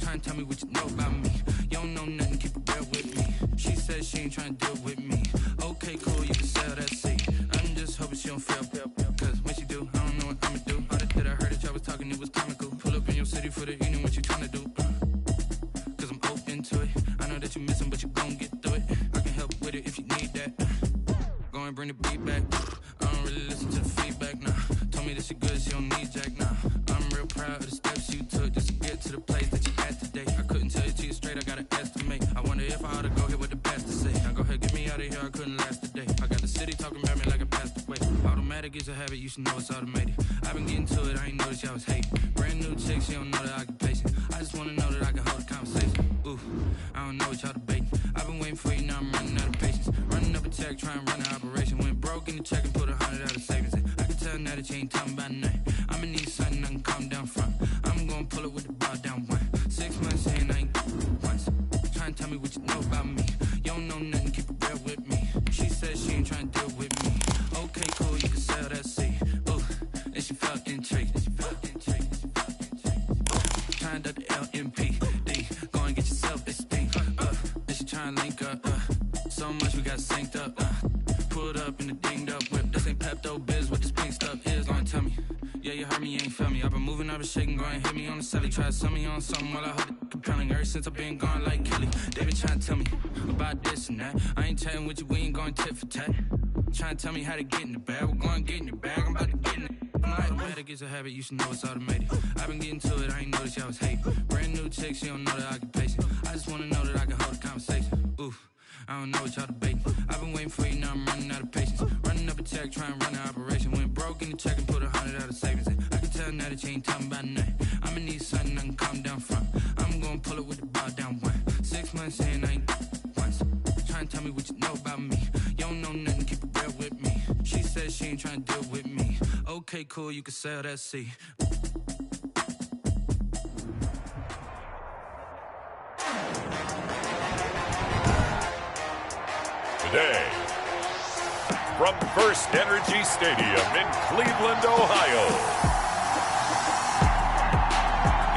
Trying to tell me what you know about me. You don't know nothing, keep it real with me. She said she ain't trying to deal with me. Okay, cool, you can sell that seat. I'm just hoping she don't fail. Cause when she do, I don't know what I'ma do. All that I heard that y'all was talking, it was comical. Pull up in your city for the evening, what you trying to do? Cause I'm open to it. I know that you missing, but you gon' get through it. I can help with it if you need that. Go and bring the beat back. I don't really listen to the feedback, nah. Told me that she good, she don't need jack, nah. I'm real proud of the steps you took just to get to the place that you at today. I couldn't tell you to you straight, I gotta estimate. I wonder if I ought to go here with the pastor say. Now go ahead, get me out of here, I couldn't last today. I got the city talking about me like I passed away. Automatic is a habit, you should know it's automated. I've been getting to it, I ain't noticed y'all was hating. Brand new chick, she don't know the occupation. I just wanna know that I can hold a conversation. Ooh, I don't know what y'all debating. I've been waiting for you, now I'm running out of patience. Running up a check, trying to run an operation. Went broke in the check and put 100 out of savings. I can tell now that you ain't talking about nothing. I'ma need something I can calm down from. I'm gonna pull it with the bar down one. 6 months in, I ain't once. Trying to tell me what you know about me. You don't know nothing, keep it real with me. She said she ain't trying to deal with me. Okay, cool, you can sell that seat. Ooh, and she felt intrigued. Trying to the LMPD. Go and get yourself esteem. And she trying to link up. So much we got synced up. Pulled up in the dinged up whip. This ain't Pepto Biz, what this pink stuff is. Go and tell me. Yeah, you heard me, you ain't felt me. I've been moving, I've been shaking, go and hit me on the celly. Try to sell me on something while I hold it compelling. Ever since I've been gone like Kelly. They been trying to tell me about this and that. I ain't chatting with you, we ain't going tit for tat. Trying to tell me how to get in the bag. We're going to get in the bag, I'm about to get in it. Automatic is a habit, you should know it's automated. I've been getting to it, I ain't noticed y'all was hating. Brand new chick, she don't know the occupation. I just wanna know that I can hold a conversation. Oof, I don't know what y'all debating. I've been waiting for you, now I'm running out of patience. Running up a check, trying to run an operation. Went broke in the check and put 100 out of savings. I can tell now that you ain't talking about nothing. I'ma need something I can calm down from. I'm gonna pull it with the bar down one. 6 months in, I ain't once. Trying to tell me what you know about me. You don't know nothing, keep it real with me. She said she ain't trying to deal with me. Okay, cool, you can sell that seat. Today, from First Energy Stadium in Cleveland, Ohio,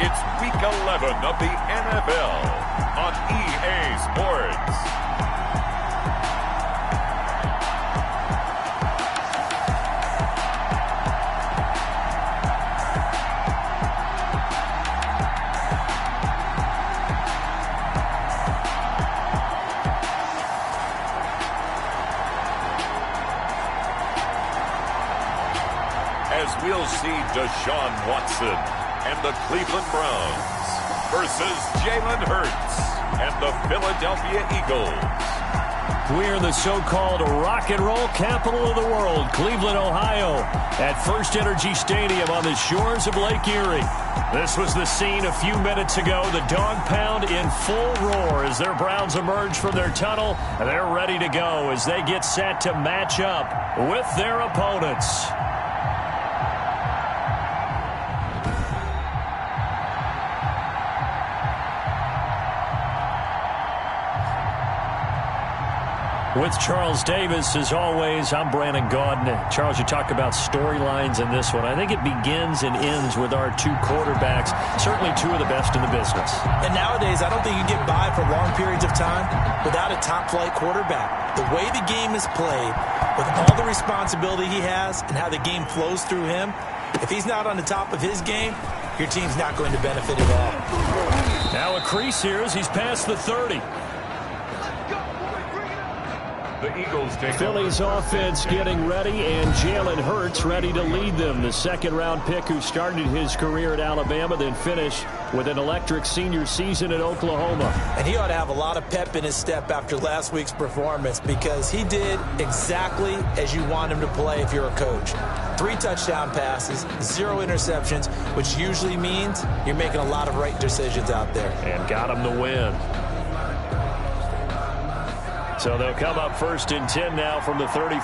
it's Week 11 of the NFL on EA Sports. As we'll see Deshaun Watson and the Cleveland Browns versus Jalen Hurts and the Philadelphia Eagles. We're the so-called rock and roll capital of the world, Cleveland, Ohio, at First Energy Stadium on the shores of Lake Erie. This was the scene a few minutes ago. The dog pound in full roar as their Browns emerge from their tunnel. They're ready to go as they get set to match up with their opponents. With Charles Davis, as always, I'm Brandon Gaudin. Charles, you talk about storylines in this one. I think it begins and ends with our two quarterbacks, certainly two of the best in the business. And nowadays, I don't think you get by for long periods of time without a top-flight quarterback. The way the game is played, with all the responsibility he has and how the game flows through him, if he's not on the top of his game, your team's not going to benefit at all. Now a crease here as he's past the 30. The Eagles take Philly's offense getting ready, and Jalen Hurts ready to lead them. The second-round pick who started his career at Alabama, then finished with an electric senior season at Oklahoma. And he ought to have a lot of pep in his step after last week's performance because he did exactly as you want him to play if you're a coach. 3 touchdown passes, 0 interceptions, which usually means you're making a lot of right decisions out there. And got him the win. So they'll come up 1st and 10 now from the 33.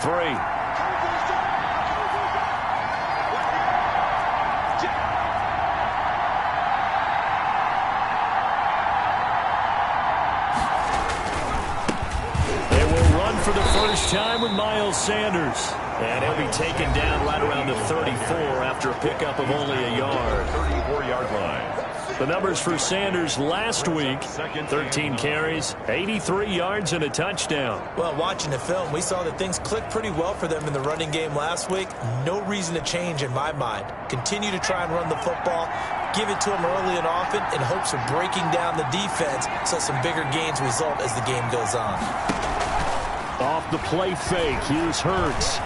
They will run for the first time with Miles Sanders. And he'll be taken down right around the 34 after a pickup of only a yard. 34-yard line. The numbers for Sanders last week, 13 carries, 83 yards, and a touchdown. Well, watching the film, we saw that things clicked pretty well for them in the running game last week. No reason to change in my mind. Continue to try and run the football, give it to them early and often in hopes of breaking down the defense so some bigger gains result as the game goes on. Off the play fake, here's Hurts.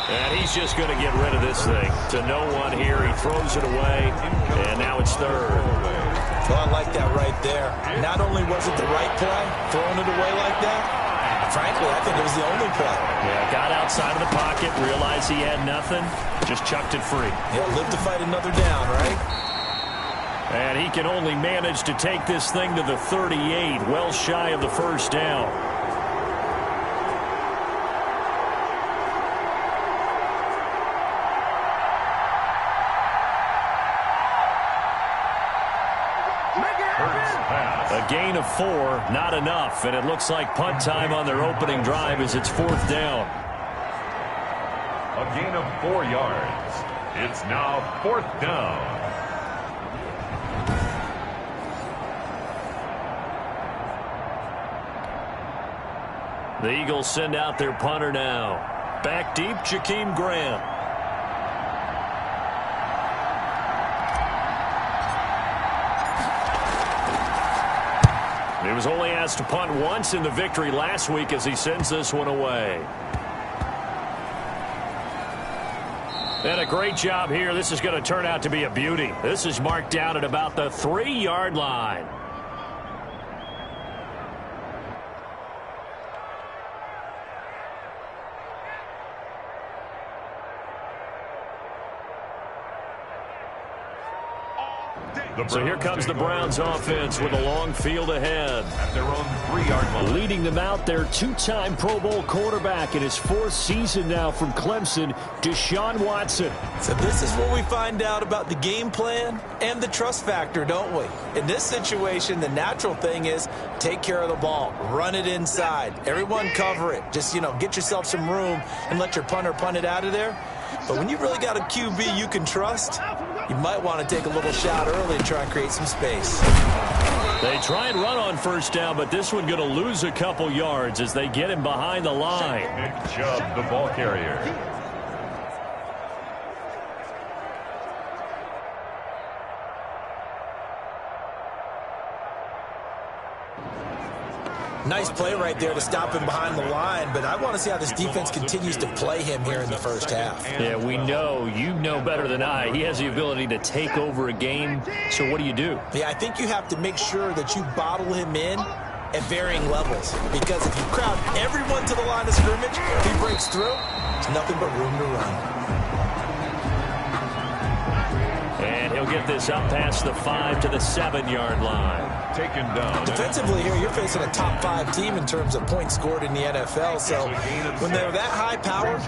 And he's just going to get rid of this thing. To no one here. He throws it away, and now it's 3rd. Well, I like that right there. Not only was it the right play, throwing it away like that, frankly, I think it was the only play. Yeah, got outside of the pocket, realized he had nothing, just chucked it free. Yeah, live to fight another down, right? And he can only manage to take this thing to the 38, well shy of the first down. A gain of 4, not enough, and it looks like punt time on their opening drive as it's 4th down. A gain of 4 yards. It's now 4th down. The Eagles send out their punter now. Back deep, Jakeem Grant. He was only asked to punt once in the victory last week as he sends this one away. And a great job here. This is going to turn out to be a beauty. This is marked down at about the 3-yard line. So here comes the Browns offense with a long field ahead. At their own 3-yard line. Leading them out, their 2-time Pro Bowl quarterback in his 4th season now from Clemson, Deshaun Watson. So this is where we find out about the game plan and the trust factor, don't we? In this situation, the natural thing is take care of the ball. Run it inside. Everyone cover it. Just, get yourself some room and let your punter punt it out of there. But when you really got a QB you can trust, you might want to take a little shot early and try and create some space. They try and run on 1st down, but this one going to lose a couple yards as they get him behind the line. Nick Chubb, the ball carrier. Nice play right there to stop him behind the line, but I want to see how this defense continues to play him here in the first half. Yeah, we know, you know better than I, he has the ability to take over a game, so what do you do? Yeah, I think you have to make sure that you bottle him in at varying levels, because if you crowd everyone to the line of scrimmage, if he breaks through, there's nothing but room to run. And he'll get this up past the 5 to the 7-yard line. Taken down. Defensively here, you're facing a top 5 team in terms of points scored in the NFL. So when they're that high power,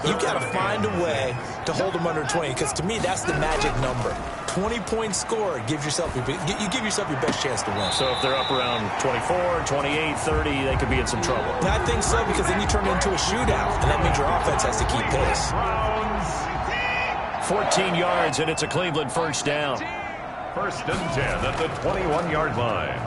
you've got to find a way to hold them under 20. Because to me, that's the magic number. 20 points scored, you give yourself your best chance to win. So if they're up around 24, 28, 30, they could be in some trouble. I think so, because then you turn it into a shootout, and that means your offense has to keep pace. 14 yards, and it's a Cleveland first down. First and 10 at the 21-yard line.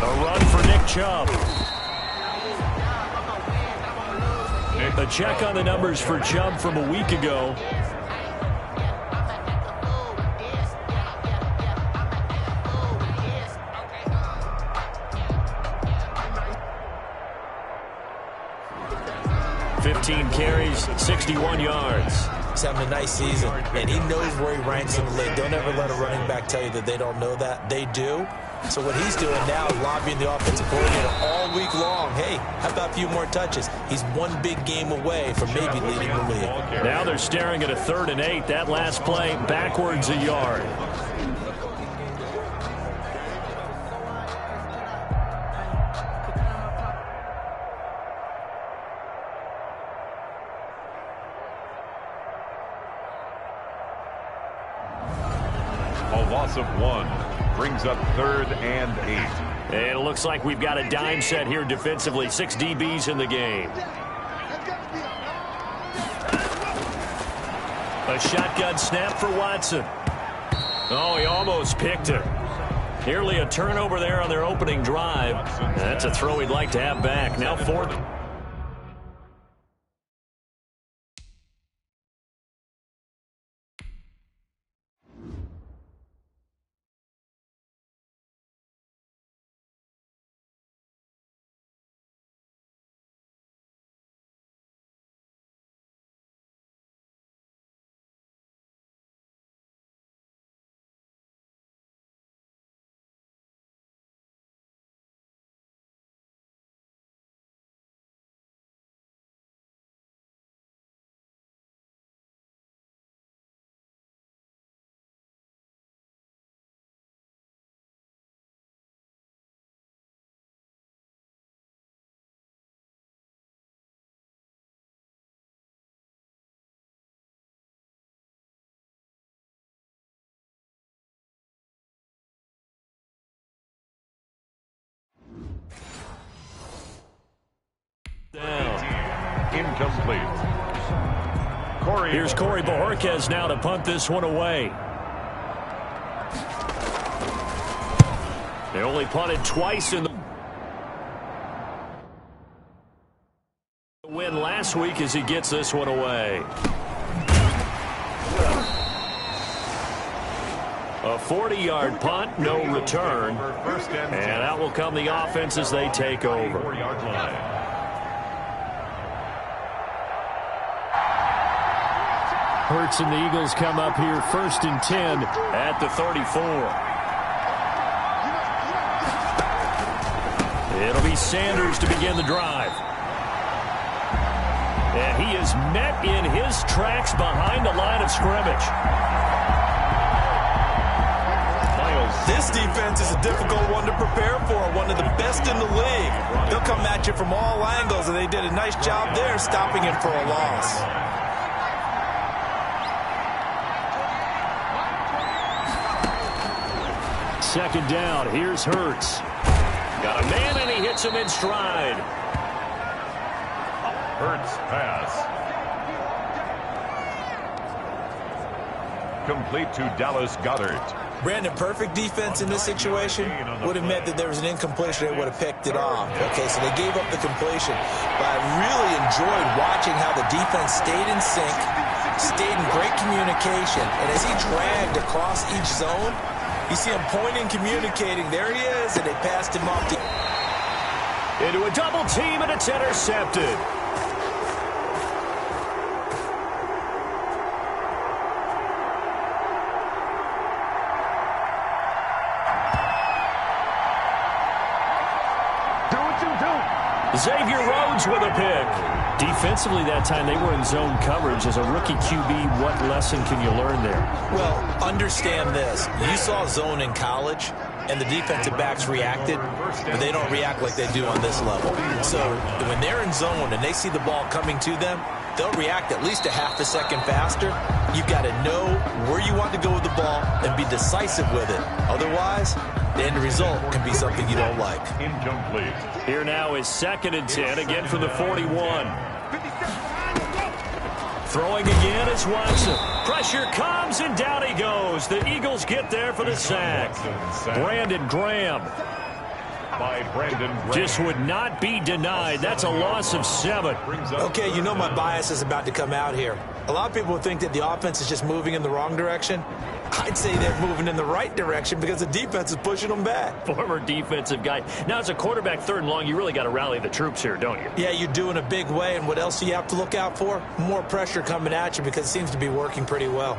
A run for Nick Chubb. A check on the numbers for Chubb from a week ago. Carries, 61 yards. He's having a nice season, and he knows where he ranks in the league. Don't ever let a running back tell you that they don't know that. They do. So what he's doing now is lobbying the offensive coordinator all week long. Hey, how about a few more touches? He's one big game away from maybe leading the league. Now they're staring at a 3rd and 8. That last play, backwards a yard. Loss of 1 brings up 3rd and 8. And it looks like we've got a dime set here defensively. 6 DBs in the game. A shotgun snap for Watson. Oh, he almost picked it. Nearly a turnover there on their opening drive. That's a throw he'd like to have back. Now 4th. Incomplete. Here's Corey Bojorquez now to punt this one away. They only punted twice in the win last week as he gets this one away. A 40-yard punt, no return. And out will come the offense as they take over. Hurts and the Eagles come up here 1st and 10 at the 34. It'll be Sanders to begin the drive. And he is met in his tracks behind the line of scrimmage. This defense is a difficult one to prepare for, one of the best in the league. They'll come at you from all angles, and they did a nice job there stopping him for a loss. Second down, here's Hurts. Got a man, and he hits him in stride. Hurts pass. Complete to Dallas Goedert. Brandon, perfect defense in this situation would have meant that there was an incompletion. They would have picked it off. Okay, so they gave up the completion. But I really enjoyed watching how the defense stayed in sync, stayed in great communication. And as he dragged across each zone, you see him pointing, communicating. There he is, and they passed him off. Into a double team, and it's intercepted. Xavier Rhodes with a pick. Defensively that time, they were in zone coverage. As a rookie QB, what lesson can you learn there? Well, understand this. You saw zone in college, and the defensive backs reacted, but they don't react like they do on this level. So when they're in zone and they see the ball coming to them, they'll react at least a half a second faster. You've got to know where you want to go with the ball and be decisive with it. Otherwise, the end result can be something you don't like. Incomplete. Here now is 2nd and 10, again from the 41. Throwing again is Watson. Pressure comes, and down he goes. The Eagles get there for the sack. Brandon Graham. By Brandon Graham. Just would not be denied. That's a loss of 7. Okay, you know my bias is about to come out here. A lot of people would think that the offense is just moving in the wrong direction. I'd say they're moving in the right direction because the defense is pushing them back. Former defensive guy. Now, as a quarterback, 3rd and long, you really got to rally the troops here, don't you? Yeah, you do in a big way. And what else do you have to look out for? More pressure coming at you because it seems to be working pretty well.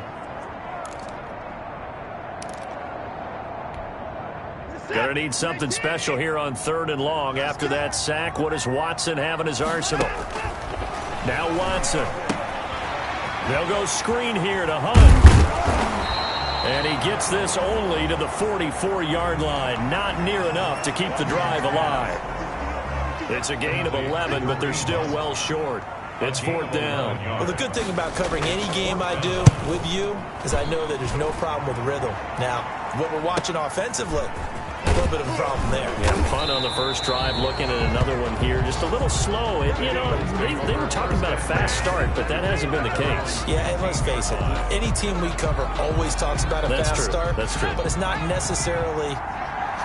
Gonna need something special here on 3rd and long. After that sack, what does Watson have in his arsenal? Now Watson. They'll go screen here to Hunt. And he gets this only to the 44-yard line. Not near enough to keep the drive alive. It's a gain of 11, but they're still well short. It's 4th down. Well, the good thing about covering any game I do with you is I know that there's no problem with rhythm. Now, what we're watching offensively, a little bit of a problem there. Yeah, punt on the first drive, looking at another one here. Just a little slow. They were talking about a fast start, but that hasn't been the case. Yeah, and let's face it, any team we cover always talks about a fast start. That's true. But it's not necessarily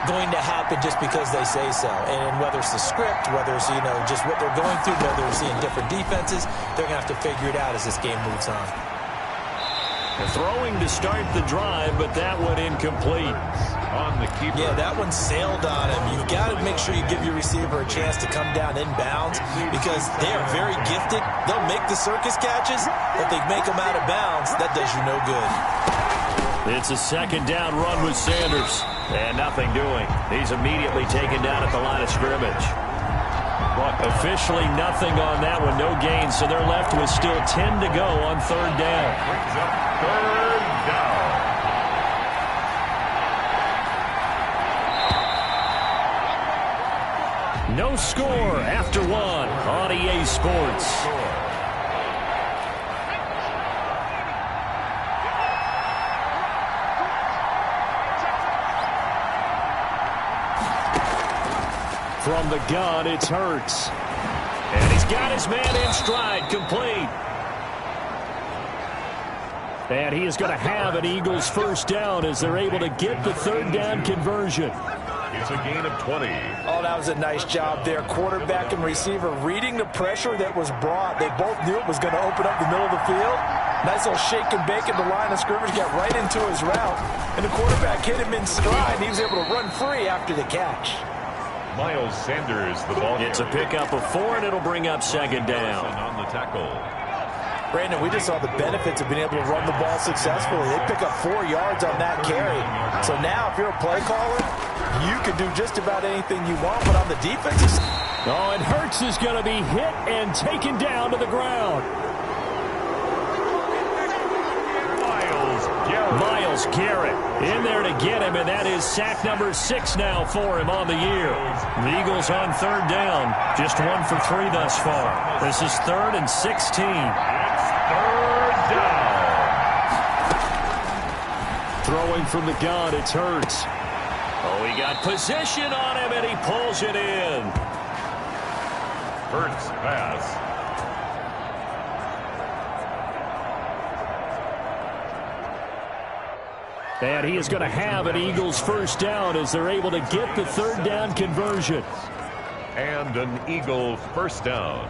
going to happen just because they say so. And whether it's the script, whether it's, just what they're going through, whether they're seeing different defenses, they're going to have to figure it out as this game moves on. Throwing to start the drive, but that one incomplete. On the keeper. Yeah, that one sailed on him. You've got to make sure you give your receiver a chance to come down inbounds because they are very gifted. They'll make the circus catches, but they make them out of bounds. That does you no good. It's a 2nd down run with Sanders. And nothing doing. He's immediately taken down at the line of scrimmage. Officially nothing on that one. No gain, so they're left with still 10 to go on 3rd down. Brings up 3rd down. No score after 1 on EA Sports. From the gun, it's Hurts. And he's got his man in stride, complete. And he is going to have an Eagles 1st down as they're able to get the 3rd down conversion. It's a gain of 20. Oh, that was a nice job there. Quarterback and receiver reading the pressure that was brought. They both knew it was going to open up the middle of the field. Nice little shake and bake at the line of scrimmage, got right into his route. And the quarterback hit him in stride. He was able to run free after the catch. Miles Sanders, the ball. It's a pickup of 4, and it'll bring up 2nd down. On the tackle. Brandon, we just saw the benefits of being able to run the ball successfully. They pick up 4 yards on that carry. So now, if you're a play caller, you can do just about anything you want, but on the defensive side. Oh, and Hurts is going to be hit and taken down to the ground. Myles Garrett in there to get him, and that is sack number 6 now for him on the year. The Eagles on 3rd down, just 1 for 3 thus far. This is 3rd and 16. It's 3rd down. Throwing from the gun, it's Hurts. Oh, he got position on him, and he pulls it in. Hurts pass. And he is going to have an Eagles 1st down as they're able to get the 3rd down conversion. And an Eagle 1st down.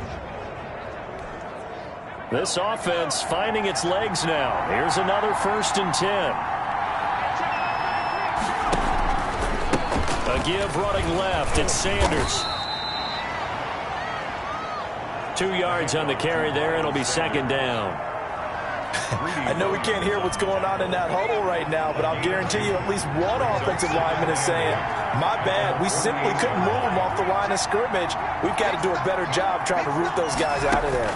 This offense finding its legs now. Here's another 1st and 10. A give running left. It's Sanders. 2 yards on the carry there. It'll be 2nd down. I know we can't hear what's going on in that huddle right now, but I'll guarantee you at least one offensive lineman is saying, My bad. We simply couldn't move them off the line of scrimmage. We've got to do a better job trying to root those guys out of there.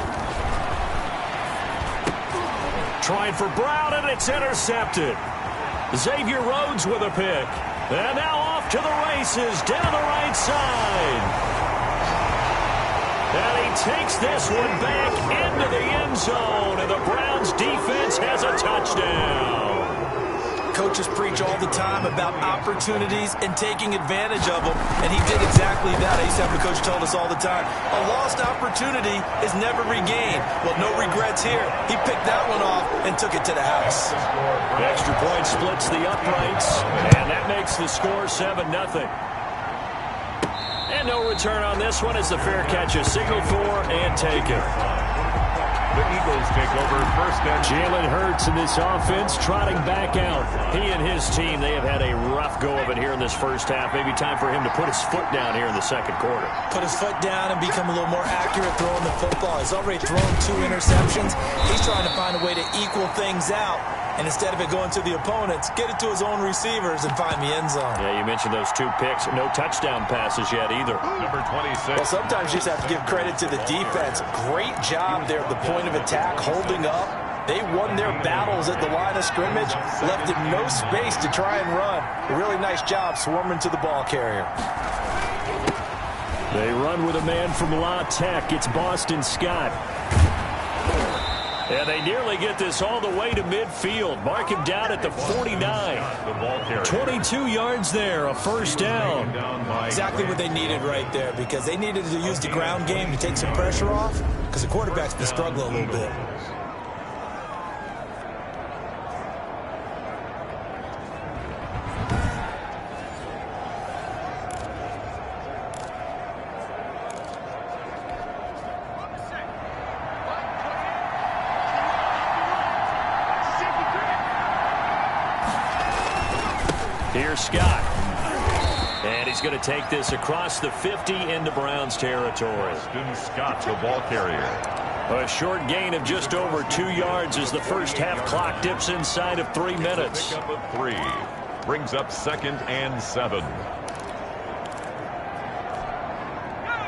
Trying for Brown, and it's intercepted. Xavier Rhodes with a pick. And now off to the races down the right side. And he takes this one back into the end zone, and the Browns defense has a touchdown. Coaches preach all the time about opportunities and taking advantage of them, and he did exactly that. I used to have a coach tell us all the time, a lost opportunity is never regained. Well, no regrets here. He picked that one off and took it to the house. The extra point splits the uprights, and that makes the score 7-0. And no return on this one as the fair catch is signaled for and taken. The Eagles take over first and Jalen Hurts in this offense trotting back out. He and his team, they have had a rough go of it here in this first half. Maybe time for him to put his foot down here in the second quarter. Put his foot down and become a little more accurate throwing the football. He's already thrown 2 interceptions. He's trying to find a way to equal things out. And instead of it going to the opponents, get it to his own receivers and find the end zone. Yeah, you mentioned those 2 picks. No touchdown passes yet either. number 26. Well, sometimes you just have to give credit to the defense. Great job there at the point of attack, holding up. They won their battles at the line of scrimmage, left him no space to try and run. A really nice job swarming to the ball carrier. They run with a man from La Tech. It's Boston Scott. And they nearly get this all the way to midfield. Mark him down at the 49. 22 yards there, a first down. Exactly what they needed right there, because they needed to use the ground game to take some pressure off, because the quarterback's been struggling a little bit. Here's Scott. And he's going to take this across the 50 into Browns territory. Scott, the ball carrier. A short gain of just over 2 yards as the first half clock dips inside of 3 minutes. Pickup of 3. Brings up 2nd and 7.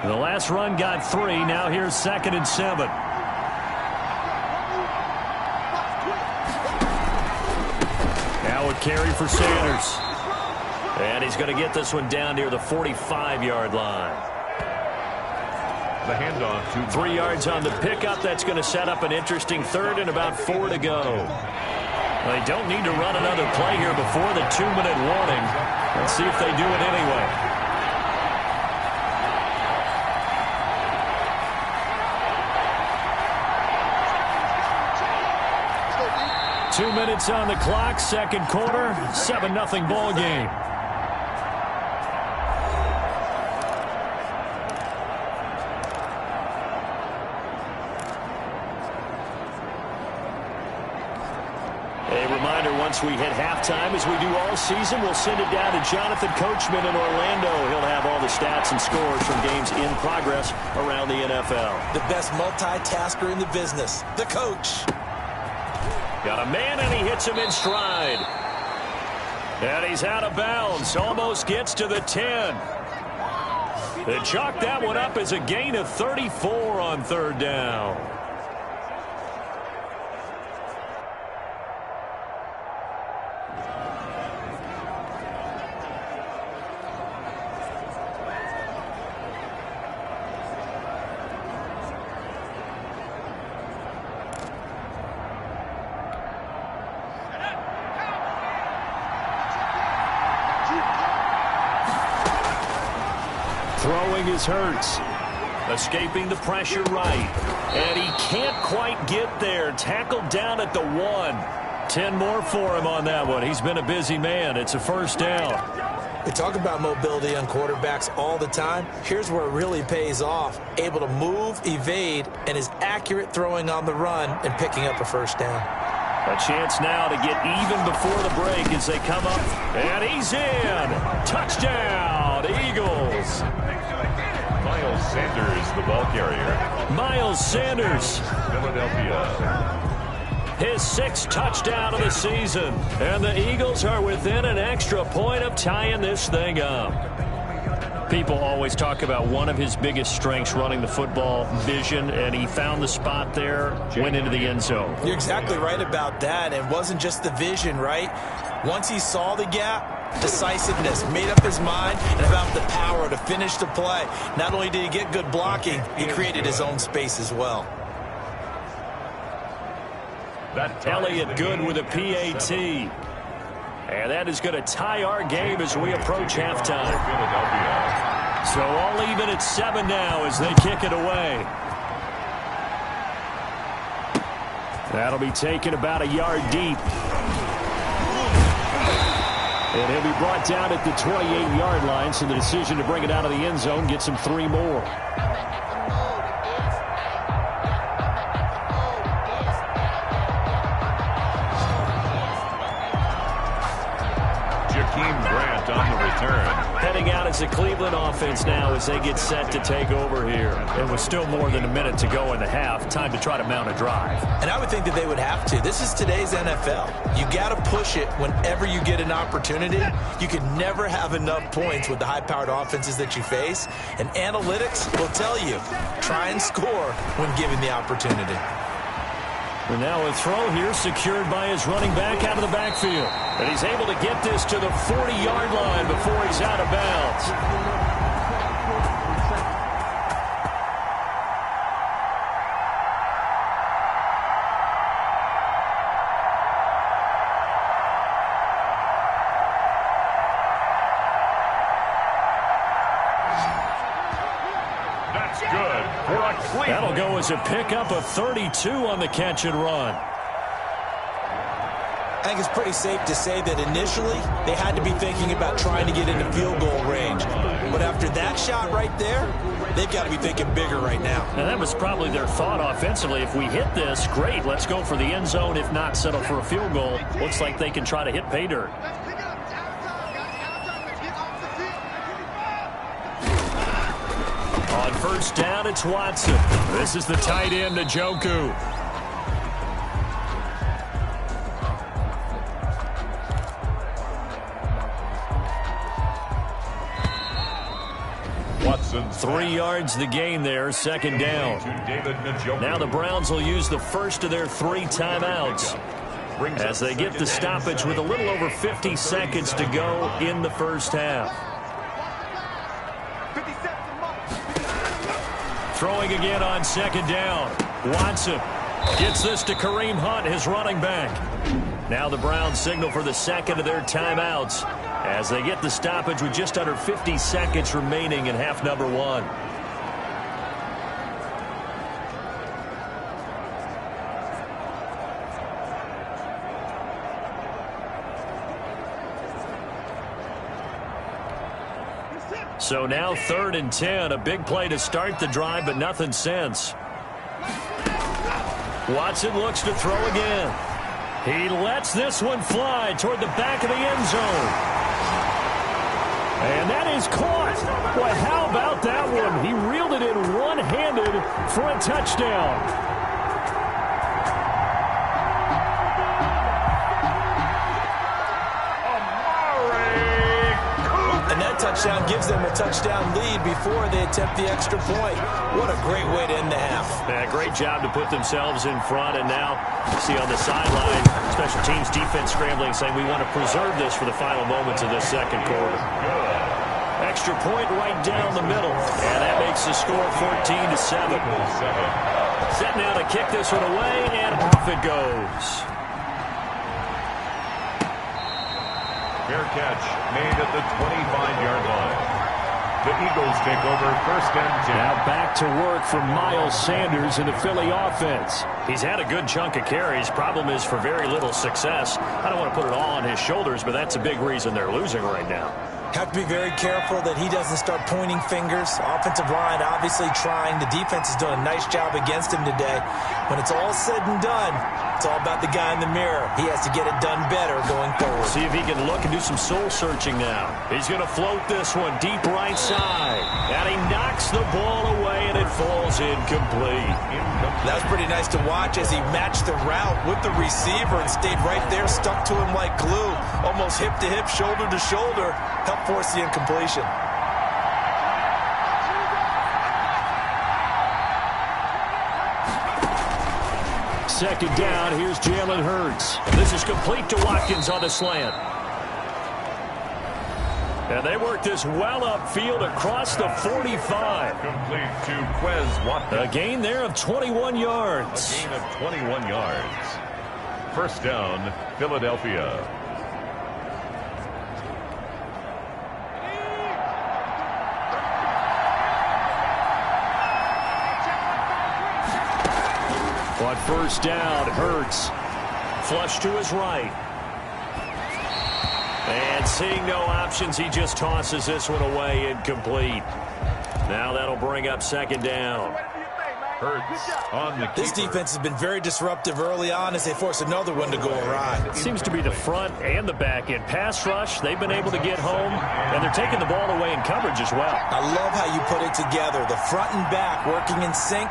The last run got 3. Now here's 2nd and 7. Now a carry for Sanders. And he's going to get this one down near the 45-yard line. The handoff to 3 yards on the pickup. That's going to set up an interesting 3rd and about 4 to go. They don't need to run another play here before the 2-minute warning. Let's see if they do it anyway. Two minutes on the clock, second quarter, 7-0 ball game. Once we hit halftime, as we do all season, we'll send it down to Jonathan Coachman in Orlando. He'll have all the stats and scores from games in progress around the NFL. The best multitasker in the business, the coach. Got a man, and he hits him in stride. And he's out of bounds, almost gets to the 10. They chalk that one up as a gain of 34 on 3rd down. Throwing is Hurts. Escaping the pressure right. And he can't quite get there. Tackled down at the 1. 10 more for him on that one. He's been a busy man. It's a first down. We talk about mobility on quarterbacks all the time. Here's where it really pays off. Able to move, evade, and is accurate throwing on the run and picking up a first down. A chance now to get even before the break as they come up. And he's in. Touchdown, Eagles. Miles Sanders, the ball carrier. Miles Sanders. Philadelphia. his 6th touchdown of the season. And the Eagles are within an extra point of tying this thing up. People always talk about one of his biggest strengths running the football, vision, and he found the spot there, went into the end zone. You're exactly right about that. It wasn't just the vision, right? Once he saw the gap, decisiveness, made up his mind, and about the power to finish the play. Not only did he get good blocking, he created his own space as well. Elliott good with a PAT. And that is going to tie our game as we approach halftime. So all even at 7 now as they kick it away. That'll be taken about a yard deep. And he'll be brought down at the 28-yard line, so the decision to bring it out of the end zone gets him 3 more. On the return. Heading out as a Cleveland offense now as they get set to take over here. And with still more than a minute to go in the half, time to try to mount a drive. And I would think that they would have to. This is today's NFL. You got to push it whenever you get an opportunity. You can never have enough points with the high-powered offenses that you face. And analytics will tell you, try and score when given the opportunity. And now a throw here secured by his running back out of the backfield. And he's able to get this to the 40-yard line before he's out of bounds. That'll go as a pickup of 32 on the catch and run. I think it's pretty safe to say that initially they had to be thinking about trying to get into field goal range. But after that shot right there, they've got to be thinking bigger right now. And that was probably their thought offensively. If we hit this, great, let's go for the end zone. If not, settle for a field goal. Looks like they can try to hit pay dirt. On first down, it's Watson. This is the tight end, Njoku. Watson 3 yards the gain there, second down. Now the Browns will use the first of their 3 timeouts as they get the stoppage with a little over 50 seconds to go in the first half. Throwing again on second down. Watson gets this to Kareem Hunt, his running back. Now the Browns signal for the second of their timeouts as they get the stoppage with just under 50 seconds remaining in half number 1. So now 3rd and 10, a big play to start the drive, but nothing since. Watson looks to throw again. He lets this one fly toward the back of the end zone. And that is caught. Boy, how about that one? He reeled it in one-handed for a touchdown. Touchdown gives them a touchdown lead before they attempt the extra point. What a great way to end the half. Yeah, great job to put themselves in front. And now, see on the sideline, special teams defense scrambling, saying we want to preserve this for the final moments of this second quarter. Extra point right down the middle. And that makes the score 14-7. Set now to kick this one away, and off it goes. Fair catch made at the 25-yard line. The Eagles take over 1st and 10. Now back to work for Miles Sanders in the Philly offense. He's had a good chunk of carries. Problem is for very little success. I don't want to put it all on his shoulders, but that's a big reason they're losing right now. Have to be very careful that he doesn't start pointing fingers. Offensive line obviously trying. The defense is doing a nice job against him today. When it's all said and done, it's all about the guy in the mirror. He has to get it done better going forward. See if he can look and do some soul searching now. He's going to float this one deep right side. And he knocks the ball away, and it falls incomplete. That was pretty nice to watch as he matched the route with the receiver and stayed right there, stuck to him like glue, almost hip to hip, shoulder to shoulder, helped force the incompletion. Second down, here's Jalen Hurts. This is complete to Watkins on the slant. And they work this well upfield across the 45. Complete to Quez Watkins. A gain there of 21 yards. A gain of 21 yards. First down, Philadelphia. On first down, Hurts. Flush to his right. And seeing no options, he just tosses this one away, incomplete. Now that'll bring up second down. Hurts on the keeper. This defense has been very disruptive early on as they force another one to go awry. It seems to be the front and the back end. Pass rush, they've been able to get home, and they're taking the ball away in coverage as well. I love how you put it together. The front and back working in sync,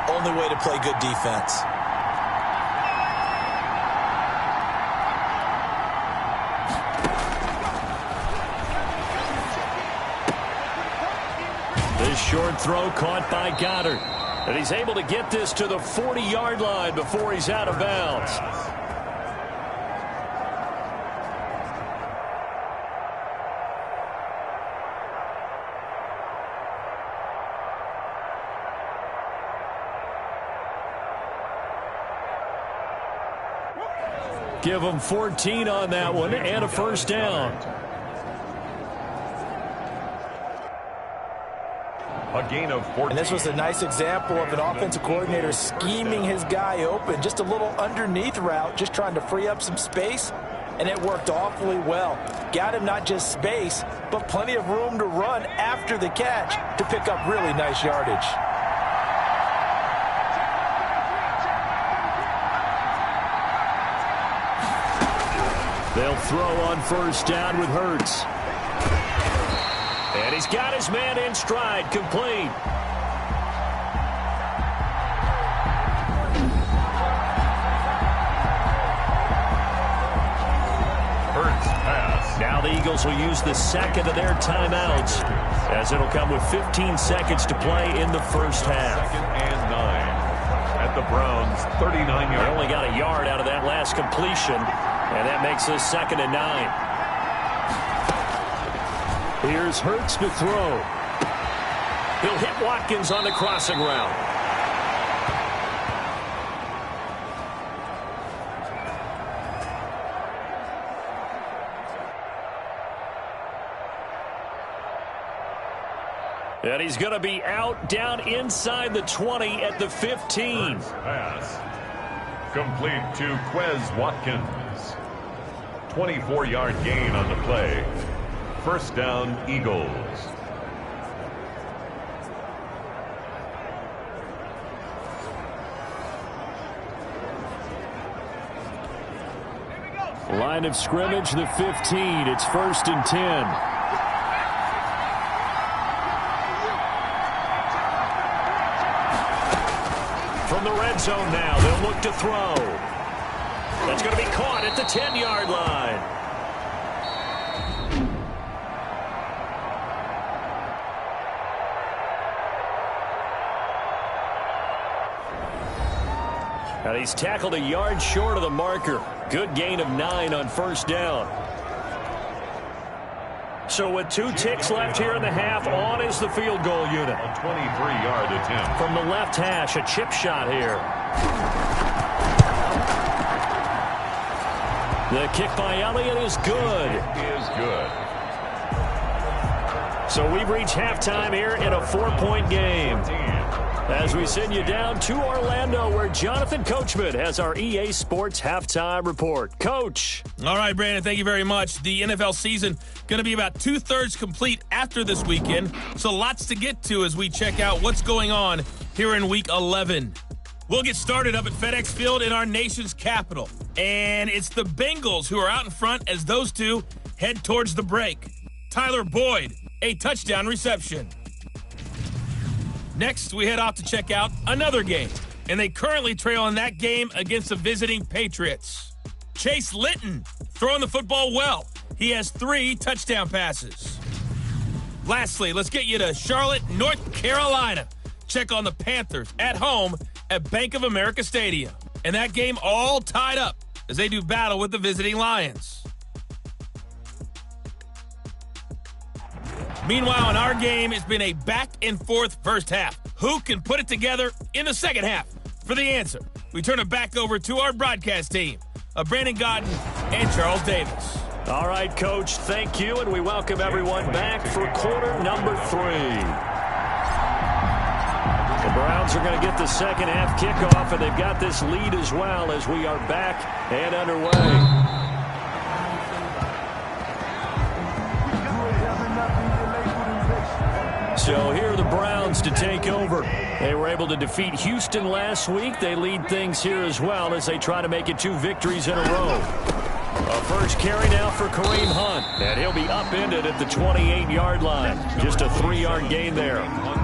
only way to play good defense. This short throw caught by Goddard. And he's able to get this to the 40-yard line before he's out of bounds. Give him 14 on that one and a first down. A gain of 14. And this was a nice example of an offensive coordinator scheming his guy open. Just a little underneath route, just trying to free up some space, and it worked awfully well. Got him not just space, but plenty of room to run after the catch to pick up really nice yardage. They'll throw on first down with Hurts. And he's got his man in stride, complete. Hurts pass. Now the Eagles will use the second of their timeouts, as it'll come with 15 seconds to play in the first half. Second and 9 at the Browns' 39-yard. They only got a yard out of that last completion, and that makes this second and 9. Here's Hurts to throw. He'll hit Watkins on the crossing route. And he's going to be out down inside the 20 at the 15. Pass. Complete to Quez Watkins. 24-yard gain on the play. First down, Eagles. Line of scrimmage, the 15. It's first and 10. From the red zone now, they'll look to throw. That's going to be caught at the 10-yard line. And he's tackled a yard short of the marker. Good gain of 9 on first down. So with 2 ticks left here in the half, on is the field goal unit. A 23-yard attempt. From the left hash, a chip shot here. The kick by Elliott is good. It is good. So we've reached halftime here in a 4-point game. As we send you down to Orlando, where Jonathan Coachman has our EA Sports Halftime Report. Coach. All right, Brandon, thank you very much. The NFL season going to be about 2/3 complete after this weekend, so lots to get to as we check out what's going on here in Week 11. We'll get started up at FedEx Field in our nation's capital, and it's the Bengals who are out in front as those two head towards the break. Tyler Boyd, a touchdown reception. Next, we head off to check out another game, and they currently trail in that game against the visiting Patriots. Chase Litton throwing the football well. He has 3 touchdown passes. Lastly, let's get you to Charlotte, North Carolina. Check on the Panthers at home at Bank of America Stadium. And that game all tied up as they do battle with the visiting Lions. Meanwhile, in our game, it's been a back-and-forth first half. Who can put it together in the second half? For the answer, we turn it back over to our broadcast team of Brandon Godden and Charles Davis. All right, Coach, thank you, and we welcome everyone back for quarter number 3. The Browns are going to get the second half kickoff, and they've got this lead as well as we are back and underway. So here are the Browns to take over. They were able to defeat Houston last week. They lead things here as well as they try to make it 2 victories in a row. A first carry now for Kareem Hunt, and he'll be upended at the 28-yard line. Just a 3-yard gain there.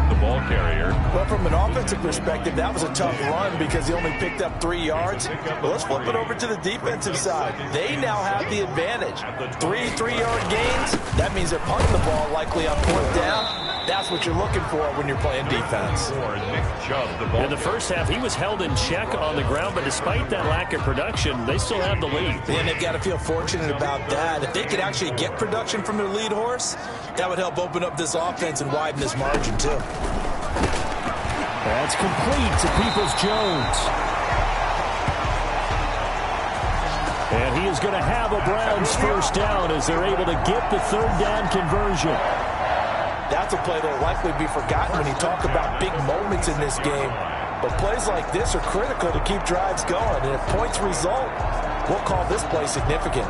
The ball carrier. Well, from an offensive perspective, that was a tough run because he only picked up 3 yards. But let's flip it over to the defensive side. They now have the advantage. 3 3-yard gains. That means they're punting the ball likely on 4th down. That's what you're looking for when you're playing defense. In the first half, he was held in check on the ground, but despite that lack of production, they still have the lead. And they've got to feel fortunate about that. If they could actually get production from their lead horse, that would help open up this offense and widen this margin, too. That's complete to Peoples-Jones. And he is going to have a Browns first down as they're able to get the 3rd down conversion. That's a play that will likely be forgotten when you talk about big moments in this game. But plays like this are critical to keep drives going. And if points result, we'll call this play significant.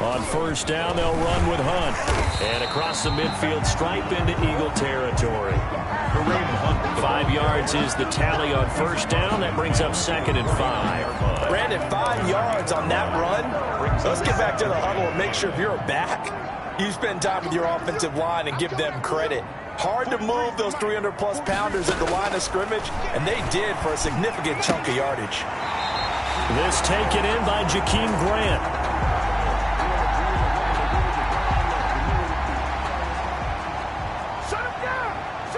On first down, they'll run with Hunt. And across the midfield stripe into Eagle territory. 5 yards is the tally on first down. That brings up 2nd and 5. Brandon, 5 yards on that run. Let's get back to the huddle and make sure if you're a back, you spend time with your offensive line and give them credit. Hard to move those 300-plus pounders at the line of scrimmage, and they did for a significant chunk of yardage. This taken in by Jakeem Grant.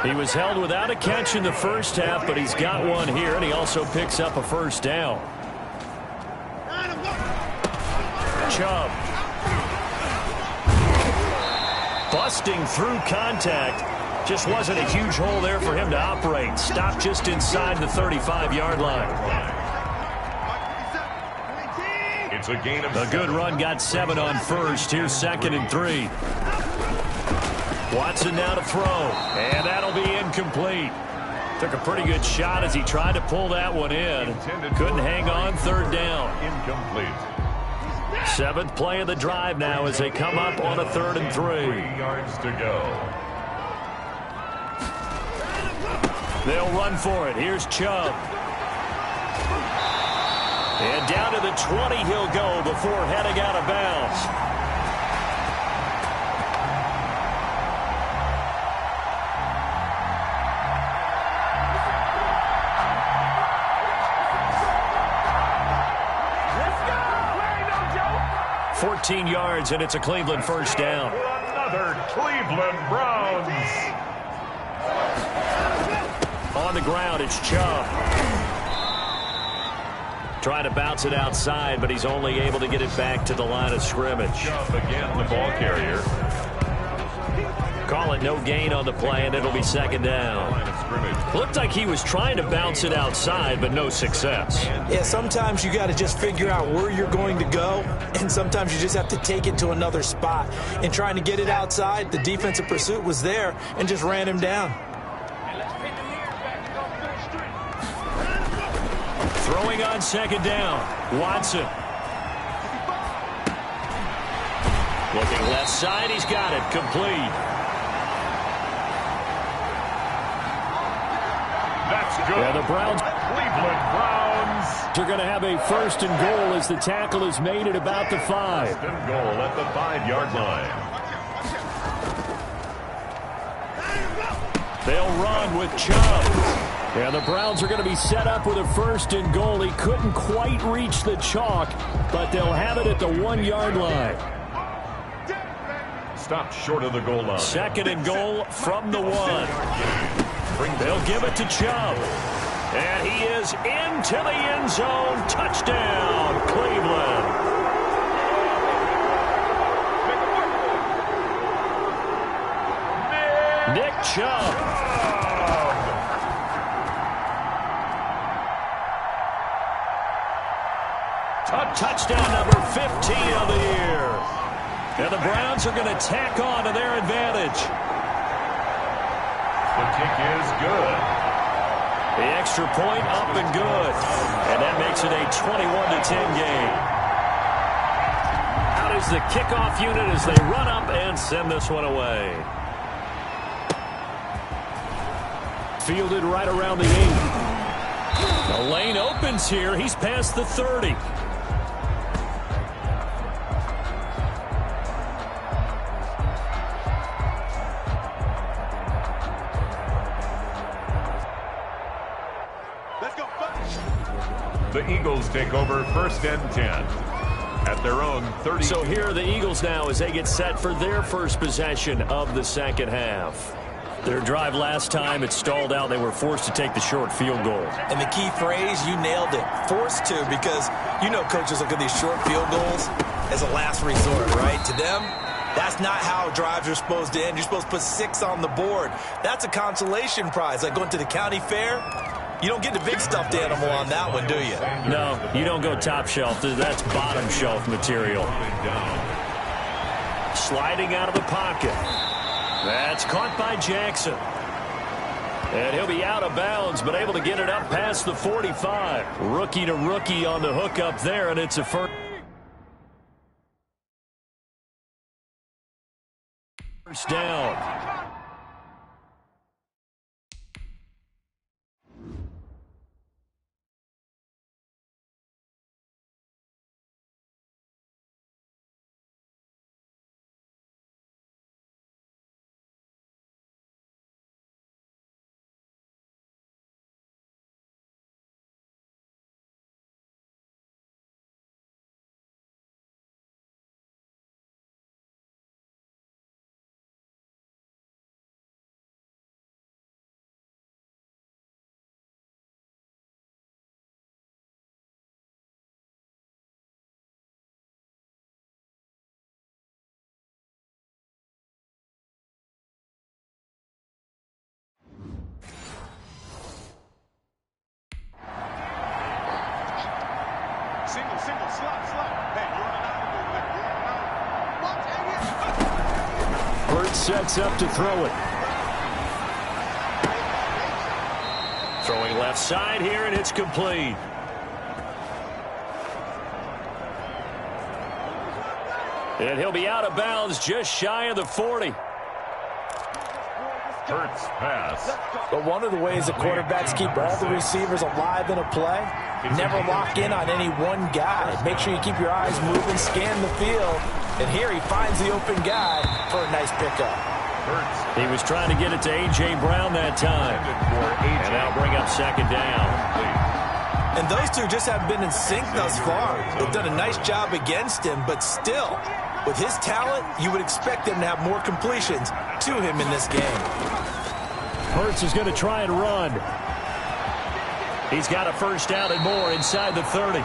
He was held without a catch in the first half, but he's got one here, and he also picks up a first down. Chubb. Busting through contact. Just wasn't a huge hole there for him to operate. Stopped just inside the 35-yard line. It's a gain of A good run got 7 on first. Here's 2nd and 3. Watson now to throw, and that'll be incomplete. Took a pretty good shot as he tried to pull that one in. Couldn't hang on, 3rd down. Incomplete. 7th play of the drive now as they come up on a 3rd and 3. 3 yards to go. They'll run for it. Here's Chubb. And down to the 20 he'll go before heading out of bounds. Let's go! 14 yards, and it's a Cleveland first down. Another Cleveland Browns. On the ground, it's Chubb. Trying to bounce it outside, but he's only able to get it back to the line of scrimmage. Chubb again, the ball carrier. Call it but no gain on the play, and it'll be second down. Looked like he was trying to bounce it outside, but no success. Yeah, sometimes you got to just figure out where you're going to go, and sometimes you just have to take it to another spot. In trying to get it outside, the defensive pursuit was there and just ran him down. Throwing on second down, Watson. Looking left side, he's got it, complete. That's good. Yeah, the Browns. Cleveland Browns Are going to have a first and goal as the tackle is made at about the 5. First and goal at the 5-yard line. They'll run with Chubb. Yeah, the Browns are going to be set up with a first and goal. He couldn't quite reach the chalk, but they'll have it at the 1-yard line. Stopped short of the goal line. Second and goal from the 1. They'll give it to Chubb. And he is into the end zone. Touchdown, Cleveland. Nick Chubb. Touchdown number 15 of the year. And the Browns are going to tack on to their advantage. The kick is good. The extra point up and good. And that makes it a 21-10 game. Out is the kickoff unit as they run up and send this one away. Fielded right around the 8. The lane opens here. He's past the 30. The Eagles take over first and 10 at their own 30. So here are the Eagles now as they get set for their first possession of the second half. Their drive last time, it stalled out. They were forced to take the short field goal. And the key phrase, you nailed it, forced to, because you know coaches look at these short field goals as a last resort, right? To them, that's not how drives are supposed to end. You're supposed to put 6 on the board. That's a consolation prize, like going to the county fair. You don't get the big stuffed animal on that one, do you? No, you don't go top shelf. That's bottom shelf material. Sliding out of the pocket. That's caught by Jackson. And he'll be out of bounds, but able to get it up past the 45. Rookie to rookie on the hook up there, and it's a first down. Single, slot. Hey, you're on Burt sets up to throw it. Throwing left side here, and it's complete. And he'll be out of bounds just shy of the 40. Hurts pass. But one of the ways that quarterbacks keep all the receivers alive in a play, never lock in on any one guy. Make sure you keep your eyes moving, scan the field, and here he finds the open guy for a nice pickup. He was trying to get it to A.J. Brown that time. And that'll bring up second down. And those two just haven't been in sync thus far. They've done a nice job against him, but still, with his talent, you would expect him to have more completions to him in this game. Hurts is going to try and run. He's got a first down and more inside the 30.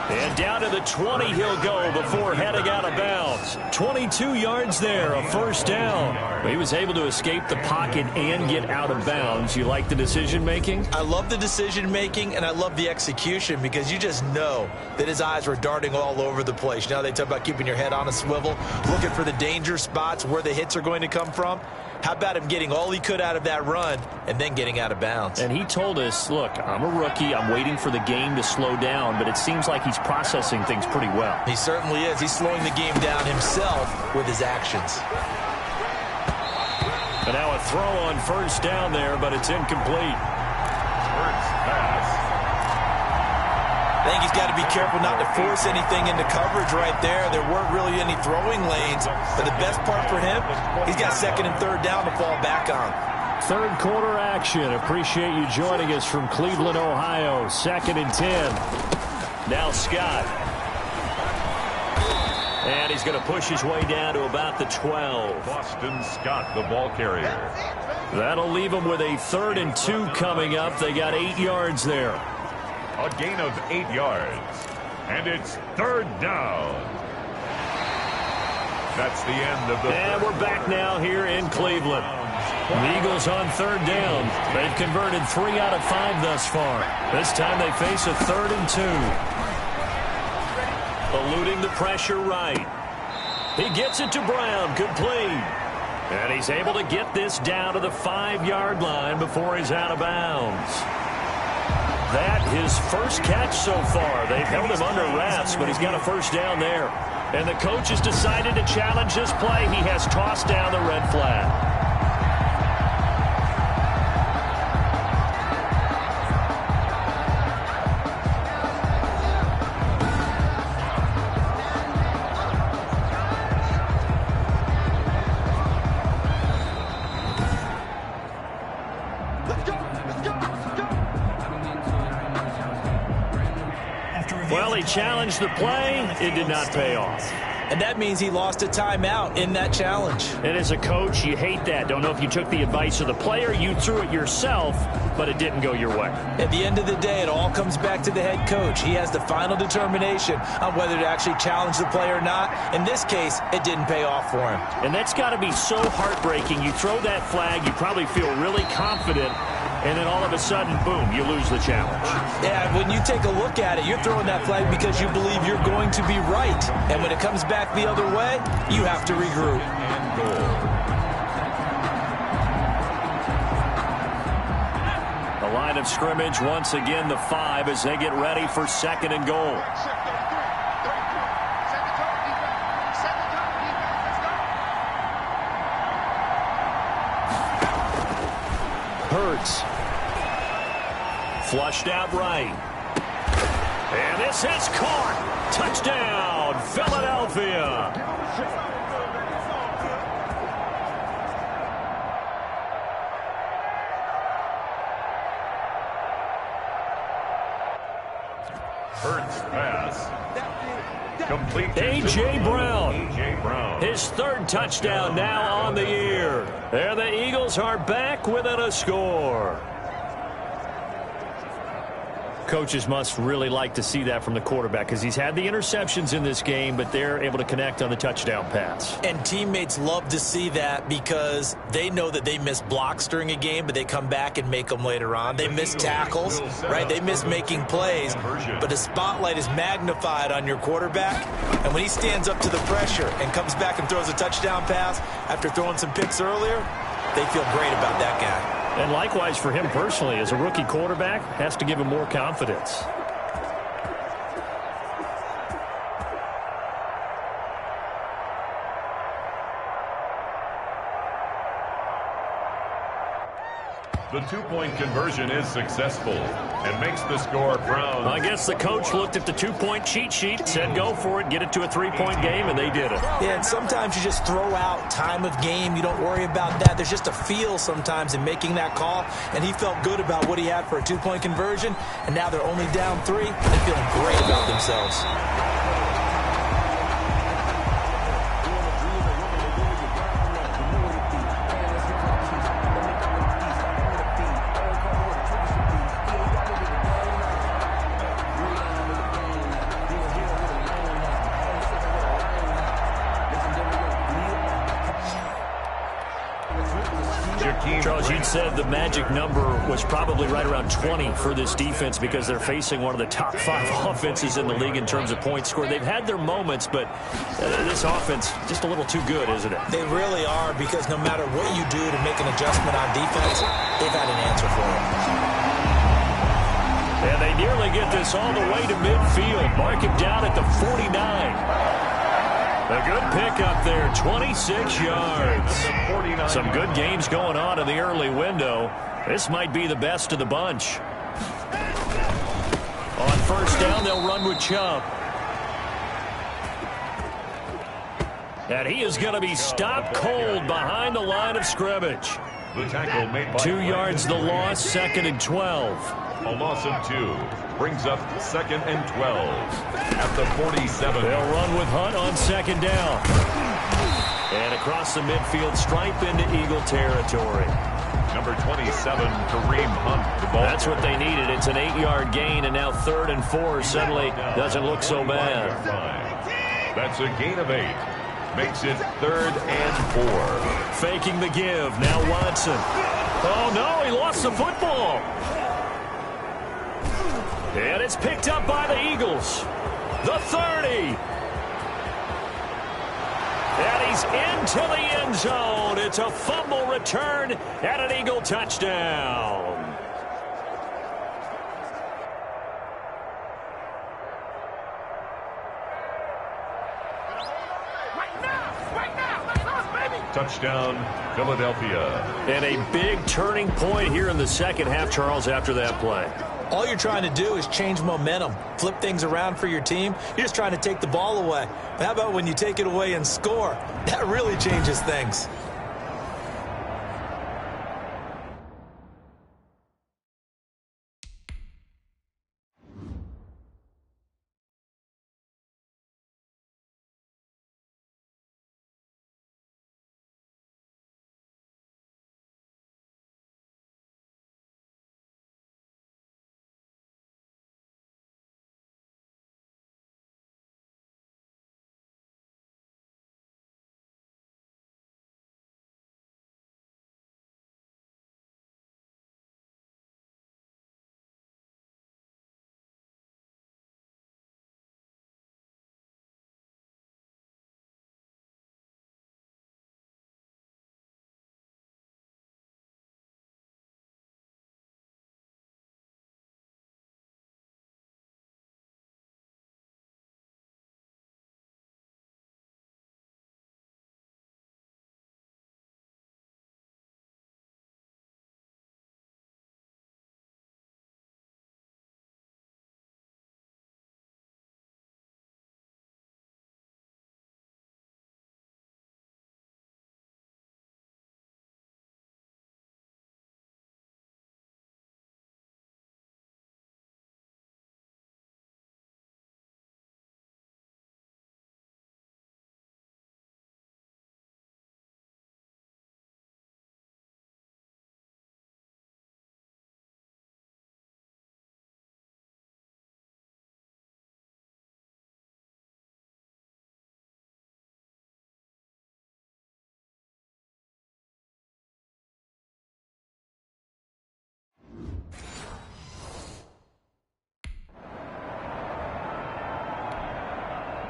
And down to the 20 he'll go before heading out of bounds. 22 yards there, a first down. He was able to escape the pocket and get out of bounds. You like the decision-making? I love the decision-making, and I love the execution because you just know that his eyes were darting all over the place. You know, they talk about keeping your head on a swivel, looking for the danger spots where the hits are going to come from. How about him getting all he could out of that run and then getting out of bounds? And he told us, look, I'm a rookie. I'm waiting for the game to slow down, but it seems like he's processing things pretty well. He certainly is. He's slowing the game down himself with his actions. And now a throw on first down there, but it's incomplete. First pass. I think he's got to be careful not to force anything into coverage right there. There weren't really any throwing lanes. But the best part for him, he's got second and third down to fall back on. Third quarter action. Appreciate you joining us from Cleveland, Ohio. 2nd and 10. Now Scott. And he's going to push his way down to about the 12. Boston Scott, the ball carrier. That'll leave them with a 3rd and 2 coming up. They got 8 yards there. A gain of 8 yards. And it's 3rd down. That's the end of the... And we're back now here in Cleveland. The Eagles on 3rd down. They've converted 3 out of 5 thus far. This time they face a 3rd and 2. Eluding the pressure right. He gets it to Brown. Complete. And he's able to get this down to the 5-yard line before he's out of bounds. That his first catch so far. They've held him under wraps, but he's got a first down there. And the coach has decided to challenge this play. He has tossed down the red flag. Well, he challenged the play. It did not pay off. And that means he lost a timeout in that challenge. And as a coach, you hate that. Don't know if you took the advice of the player, you threw it yourself, but it didn't go your way. At the end of the day, it all comes back to the head coach. He has the final determination on whether to actually challenge the play or not. In this case, it didn't pay off for him. And that's got to be so heartbreaking. You throw that flag, you probably feel really confident, and then all of a sudden, boom, you lose the challenge. Yeah, when you take a look at it, you're throwing that flag because you believe you're going to be right. And when it comes back the other way, you have to regroup. The line of scrimmage, once again, the 5 as they get ready for 2nd and goal. Hurts. Flushed out right. And this is caught. Touchdown, Philadelphia. Hurts pass. Complete. A.J. Brown. A.J. Brown. His 3rd touchdown now on the year. There the Eagles are back within a score. Coaches must really like to see that from the quarterback because he's had the interceptions in this game, but they're able to connect on the touchdown pass. And teammates love to see that because they know that they miss blocks during a game, but they come back and make them later on. They miss tackles, right? They miss making plays, but the spotlight is magnified on your quarterback. And when he stands up to the pressure and comes back and throws a touchdown pass after throwing some picks earlier, they feel great about that guy. And likewise for him personally, as a rookie quarterback, has to give him more confidence. The 2-point conversion is successful and makes the score Browns. I guess the coach looked at the 2-point cheat sheet, said go for it, get it to a 3-point game, and they did it. Yeah, and sometimes you just throw out time of game. You don't worry about that. There's just a feel sometimes in making that call, and he felt good about what he had for a 2-point conversion, and now they're only down 3 and feeling great about themselves. Charles, you'd said the magic number was probably right around 20 for this defense because they're facing one of the top 5 offenses in the league in terms of points scored. They've had their moments, but this offense just a little too good, isn't it? They really are, because no matter what you do to make an adjustment on defense, they've had an answer for it. And they nearly get this all the way to midfield. Mark him down at the 49. A good pickup there, 26 yards. Some good games going on in the early window. This might be the best of the bunch. On first down, they'll run with Chubb. And he is going to be stopped cold behind the line of scrimmage. The tackle made by 2 yards the loss, 2nd and 12. A loss of 2 brings up 2nd and 12 at the 47. They'll run with Hunt on 2nd down. And across the midfield stripe into Eagle territory. Number 27, Kareem Hunt. The ball. That's what they needed. It's an 8-yard gain, and now 3rd and 4 suddenly doesn't look so bad. That's a gain of 8. Makes it 3rd and 4. Faking the give. Now Watson. Oh, no, he lost the football. And it's picked up by the Eagles. The 30. And he's into the end zone. It's a fumble return and an Eagle touchdown. Touchdown, Philadelphia. And a big turning point here in the second half, Charles, after that play. All you're trying to do is change momentum, flip things around for your team. You're just trying to take the ball away. But how about when you take it away and score? That really changes things.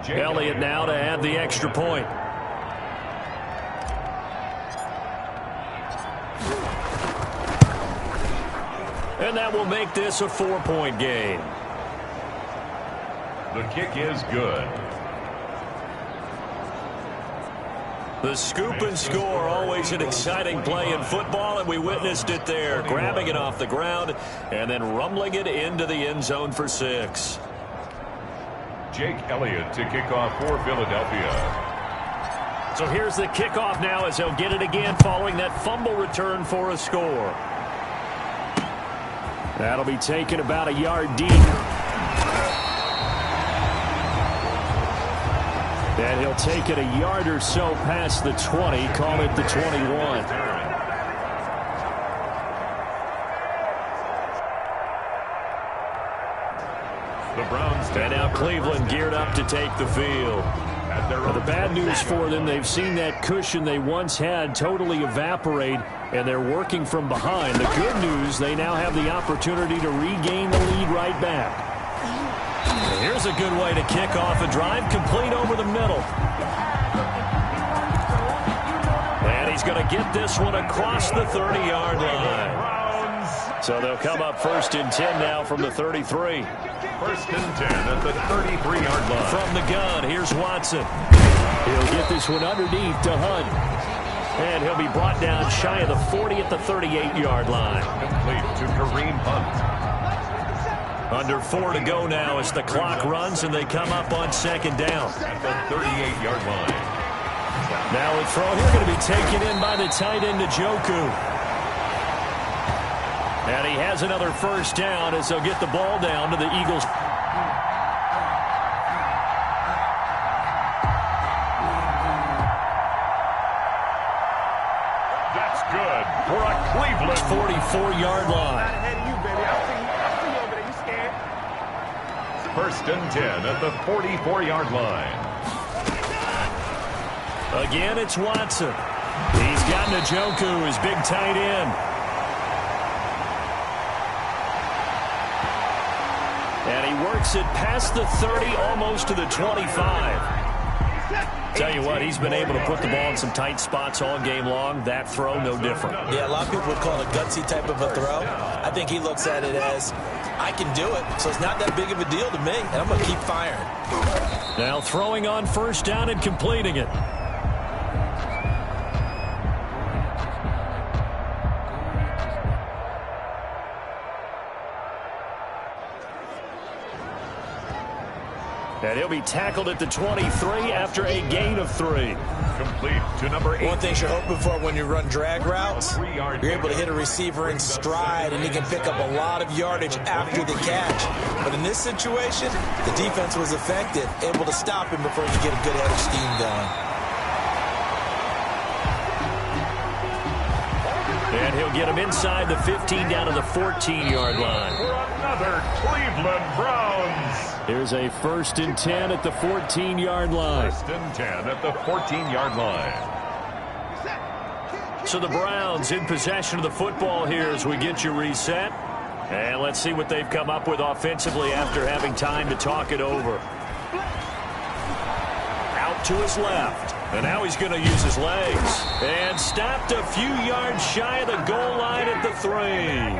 Elliott now to add the extra point. And that will make this a 4-point game. The kick is good. The scoop and score, always an exciting play in football, and we witnessed it there. Grabbing it off the ground and then rumbling it into the end zone for 6. Jake Elliott to kick off for Philadelphia. So here's the kickoff now as they'll get it again following that fumble return for a score. That'll be taken about a yard deep. And he'll take it a yard or so past the 20, call it the 21. The Browns. And now Cleveland geared up to take the field. Well, the bad news for them, they've seen that cushion they once had totally evaporate, and they're working from behind. The good news, they now have the opportunity to regain the lead right back. And here's a good way to kick off a drive, complete over the middle. And he's going to get this one across the 30-yard line. So they'll come up 1st and 10 now from the 33. 1st and 10 at the 33-yard line. From the gun, here's Watson. He'll get this one underneath to Hunt. And he'll be brought down shy of the 40 at the 38-yard line. Complete to Kareem Hunt. Under 4 to go now as the clock runs, and they come up on 2nd down. At the 38-yard line. Now a throw here going to be taken in by the tight end, Njoku. And he has another 1st down as they'll get the ball down to the Eagles. That's good for a Cleveland 44-yard line. 1st and 10 at the 44-yard line. Again, it's Watson. He's got Njoku, his big tight end. And he works it past the 30, almost to the 25. Tell you what, he's been able to put the ball in some tight spots all game long. That throw, no different. Yeah, a lot of people would call it a gutsy type of a throw. I think he looks at it as, I can do it, so it's not that big of a deal to me, and I'm going to keep firing. Now throwing on 1st down and completing it. And he'll be tackled at the 23 after a gain of 3. Complete to number 8. One thing you're hoping for when you run drag routes, you're able to hit a receiver in stride, and he can pick up a lot of yardage after the catch. But in this situation, the defense was effective, able to stop him before he could get a good head of steam going. And he'll get him inside the 15 down to the 14-yard line. For another Cleveland Browns. Here's a 1st and 10 at the 14-yard line. 1st and 10 at the 14-yard line. So the Browns in possession of the football here as we get you reset. And let's see what they've come up with offensively after having time to talk it over. Out to his left. And now he's going to use his legs. And stopped a few yards shy of the goal line at the 3.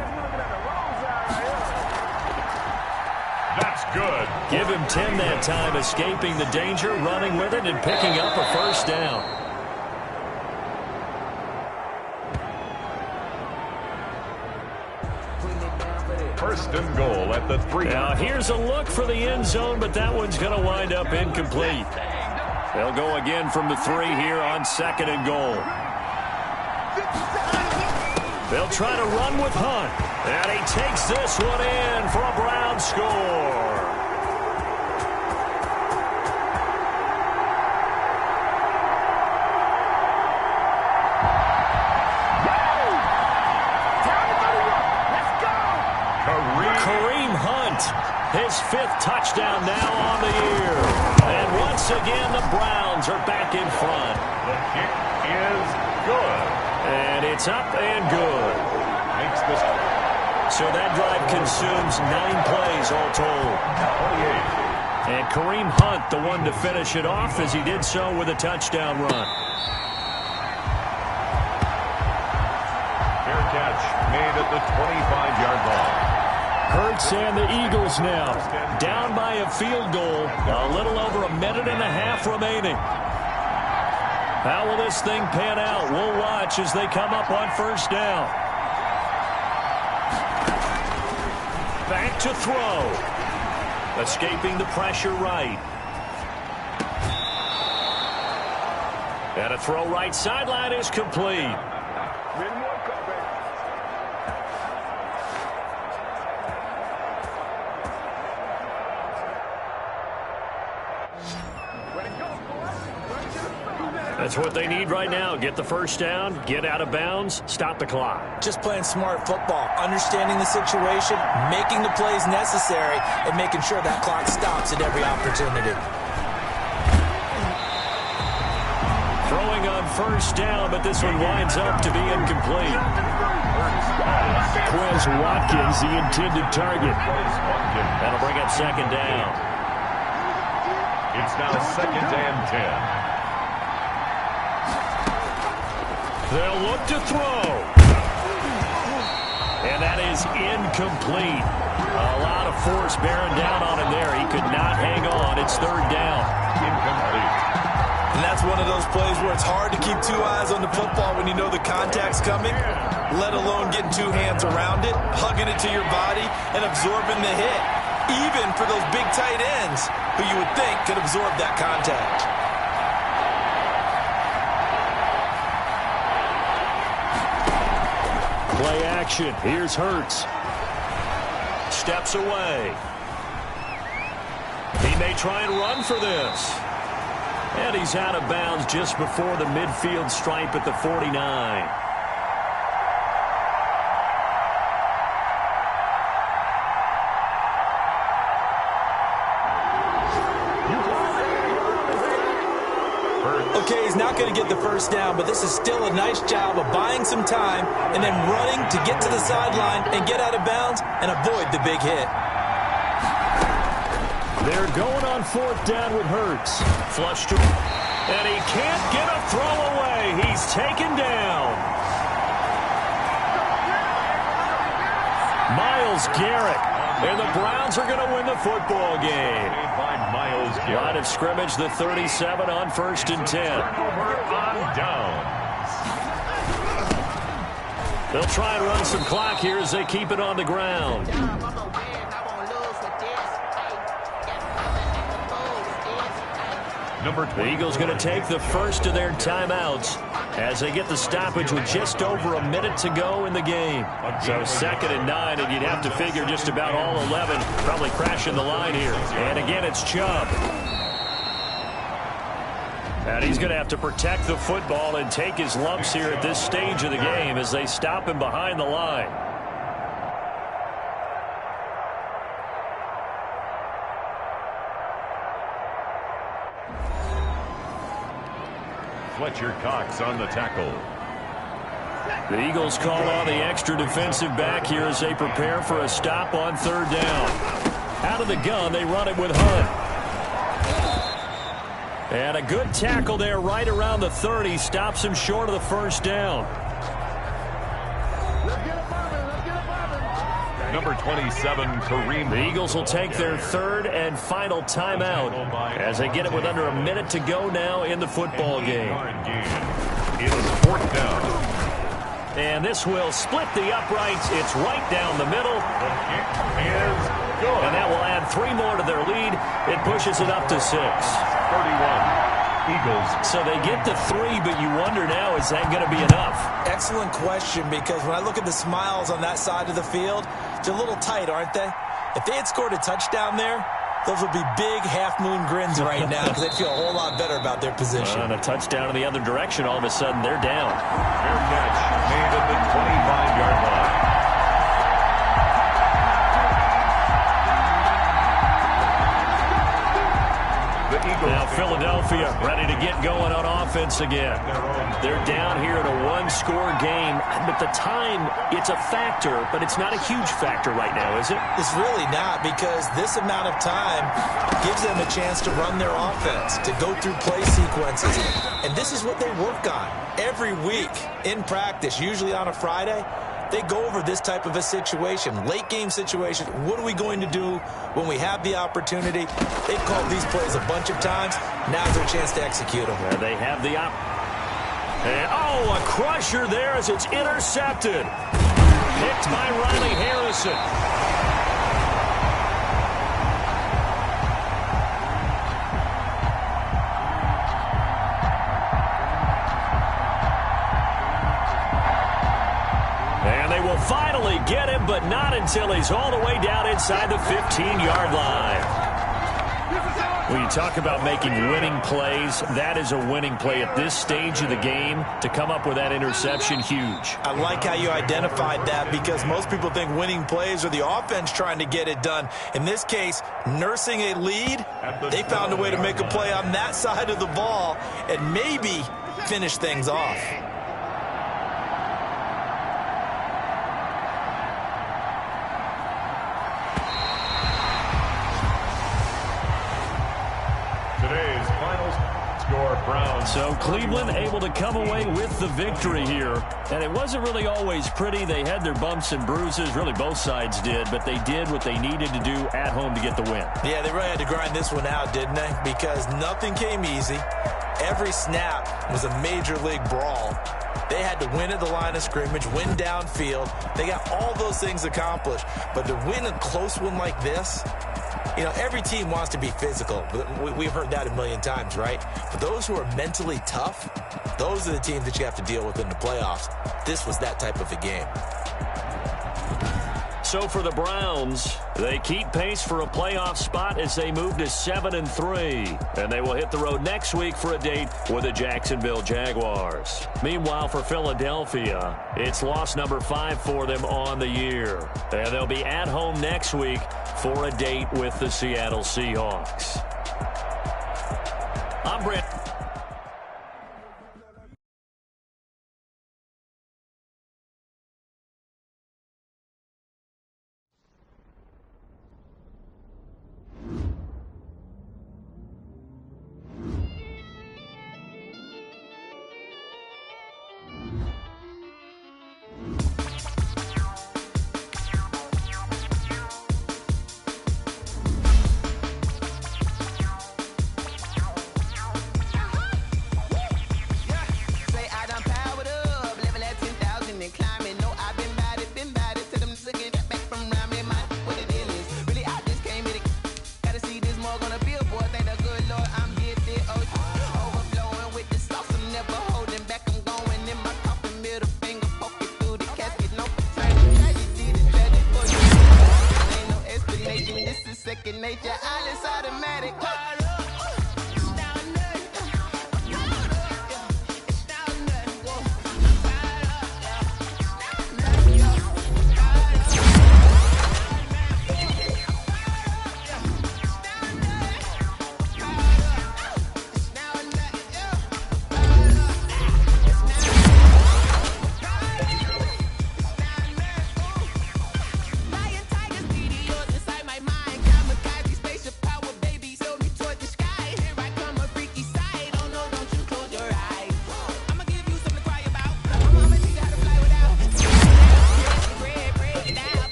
That's good. Give him 10 that time, escaping the danger, running with it, and picking up a 1st down. First and goal at the 3. Now here's a look for the end zone, but that one's going to wind up incomplete. They'll go again from the 3 here on 2nd and goal. They'll try to run with Hunt. And he takes this one in for a Brown score. Kareem Hunt, his 5th touchdown now on the year. And once again, the Browns are back in front. The kick is good. And it's up and good. Makes this. So that drive consumes 9 plays all told. 28. And Kareem Hunt, the one to finish it off, as he did so with a touchdown run. Fair catch made at the 25-yard line. Hurts and the Eagles now down by a field goal. A little over a minute and a half remaining. How will this thing pan out? We'll watch as they come up on 1st down. Back to throw. Escaping the pressure right. And a throw right sideline is complete. That's what they need right now. Get the 1st down, get out of bounds, stop the clock. Just playing smart football, understanding the situation, making the plays necessary, and making sure that clock stops at every opportunity. going on first down, but this one winds up to be incomplete. Quez Watkins, the intended target. That'll bring up second down. It's now 2nd and 10. They'll look to throw. And that is incomplete. A lot of force bearing down on him there. He could not hang on. It's 3rd down. Incomplete. And that's one of those plays where it's hard to keep 2 eyes on the football when you know the contact's coming, let alone getting 2 hands around it, hugging it to your body, and absorbing the hit. Even for those big tight ends who you would think could absorb that contact. Play action. Here's Hurts. Steps away. He may try and run for this. And he's out of bounds just before the midfield stripe at the 49. Okay, he's not going to get the first down, but this is still a nice job of buying some time and then running to get to the sideline and get out of bounds and avoid the big hit. They're going on 4th down with Hurts. Flush to him. And he can't get a throw away. He's taken down. Myles Garrett. And the Browns are going to win the football game. Line of scrimmage, the 37 on 1st and 10. On down. They'll try and run some clock here as they keep it on the ground. The Eagles going to take the first of their timeouts as they get the stoppage with just over a minute to go in the game. So 2nd and 9, and you'd have to figure just about all 11 probably crashing the line here. And again, it's Chubb. And he's going to have to protect the football and take his lumps here at this stage of the game as they stop him behind the line. Fletcher Cox on the tackle. The Eagles call on the extra defensive back here as they prepare for a stop on 3rd down. Out of the gun, they run it with Hunt. And a good tackle there right around the 30. Stops him short of the first down. Number 27, Kareem. The Eagles will take their 3rd and final timeout as they get it with under a minute to go now in the football game. It is 4th down. And this will split the uprights. It's right down the middle. The kick is good. And that will add 3 more to their lead. It pushes it up to 6. 31. Eagles. So they get the 3, but you wonder now, is that going to be enough? Excellent question, because when I look at the smiles on that side of the field, they're a little tight, aren't they? If they had scored a touchdown there, those would be big half-moon grins right now because they'd feel a whole lot better about their position. And a touchdown in the other direction, all of a sudden they're down. Fair catch made at the 25-yard line. Now Philadelphia ready to get going on offense again. They're down here in a 1-score game, but the time, it's a factor, but it's not a huge factor right now, is it? It's really not, because this amount of time gives them a chance to run their offense, to go through play sequences. And this is what they work on every week in practice, usually on a Friday. They go over this type of a situation, late game situation. What are we going to do when we have the opportunity? They've called these plays a bunch of times. Now's their chance to execute them. And they have the and a crusher there as it's intercepted. Picked by Riley Harrison. Finally get him, but not until he's all the way down inside the 15-yard line. When you talk about making winning plays, that is a winning play at this stage of the game. To come up with that interception, huge. I like how you identified that, because most people think winning plays are the offense trying to get it done. In this case, nursing a lead, they found a way to make a play on that side of the ball, and maybe finish things off. Today's final score, Browns. So Cleveland able to come away with the victory here. And it wasn't really always pretty. They had their bumps and bruises. Really, both sides did. But they did what they needed to do at home to get the win. Yeah, they really had to grind this one out, didn't they? Because nothing came easy. Every snap was a major league brawl. They had to win at the line of scrimmage, win downfield. They got all those things accomplished. But to win a close one like this, you know, every team wants to be physical. We've heard that a million times, right? But those who are mentally tough, those are the teams that you have to deal with in the playoffs. This was that type of a game. So for the Browns, they keep pace for a playoff spot as they move to 7-3. And they will hit the road next week for a date with the Jacksonville Jaguars. Meanwhile, for Philadelphia, it's loss number 5 for them on the year. And they'll be at home next week for a date with the Seattle Seahawks. I'm Brent.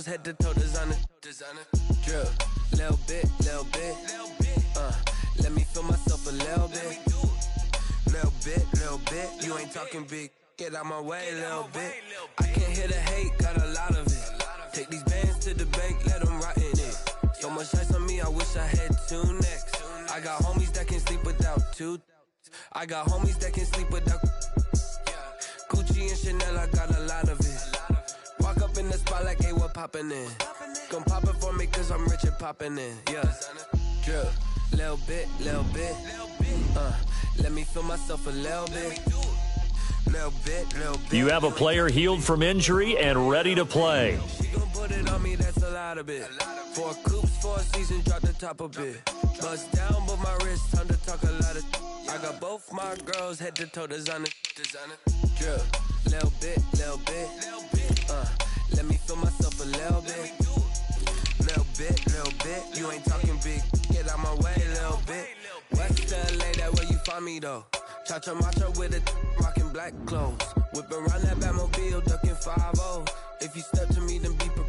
Head to toe designer, drip, little bit, let me feel myself a little bit, you ain't talking big, get out my way, little bit, I can't hear the hate, got a lot of it, take these bands to the bank, let them rot in it, so So much ice on me, I wish I had 2 necks. I got homies that can sleep without 2. I got homies that can sleep without Gucci and Chanel, I got a lot of it. Walk up in the spot like, hey, what poppin' in? Gon' pop it for me cause I'm rich and poppin' in. Yeah, drip, little bit. Let me feel myself a little bit. Little bit. You have a player healed from injury and ready to play. She gon' put it on me, that's a lot of it. 4 coops, 4 seasons, drop the top a bit. Bust down, but my wrist, time to talk a lot of. I got both my girls head to toe designer. Drip, little bit. Let me feel myself a little bit. Little bit. You ain't talking big. Get out my way, little bit. West LA, that where you find me though. Cha-cha matcha with a rockin' black clothes. Whip around that Batmobile, ducking 5-0. If you step to me, then be prepared.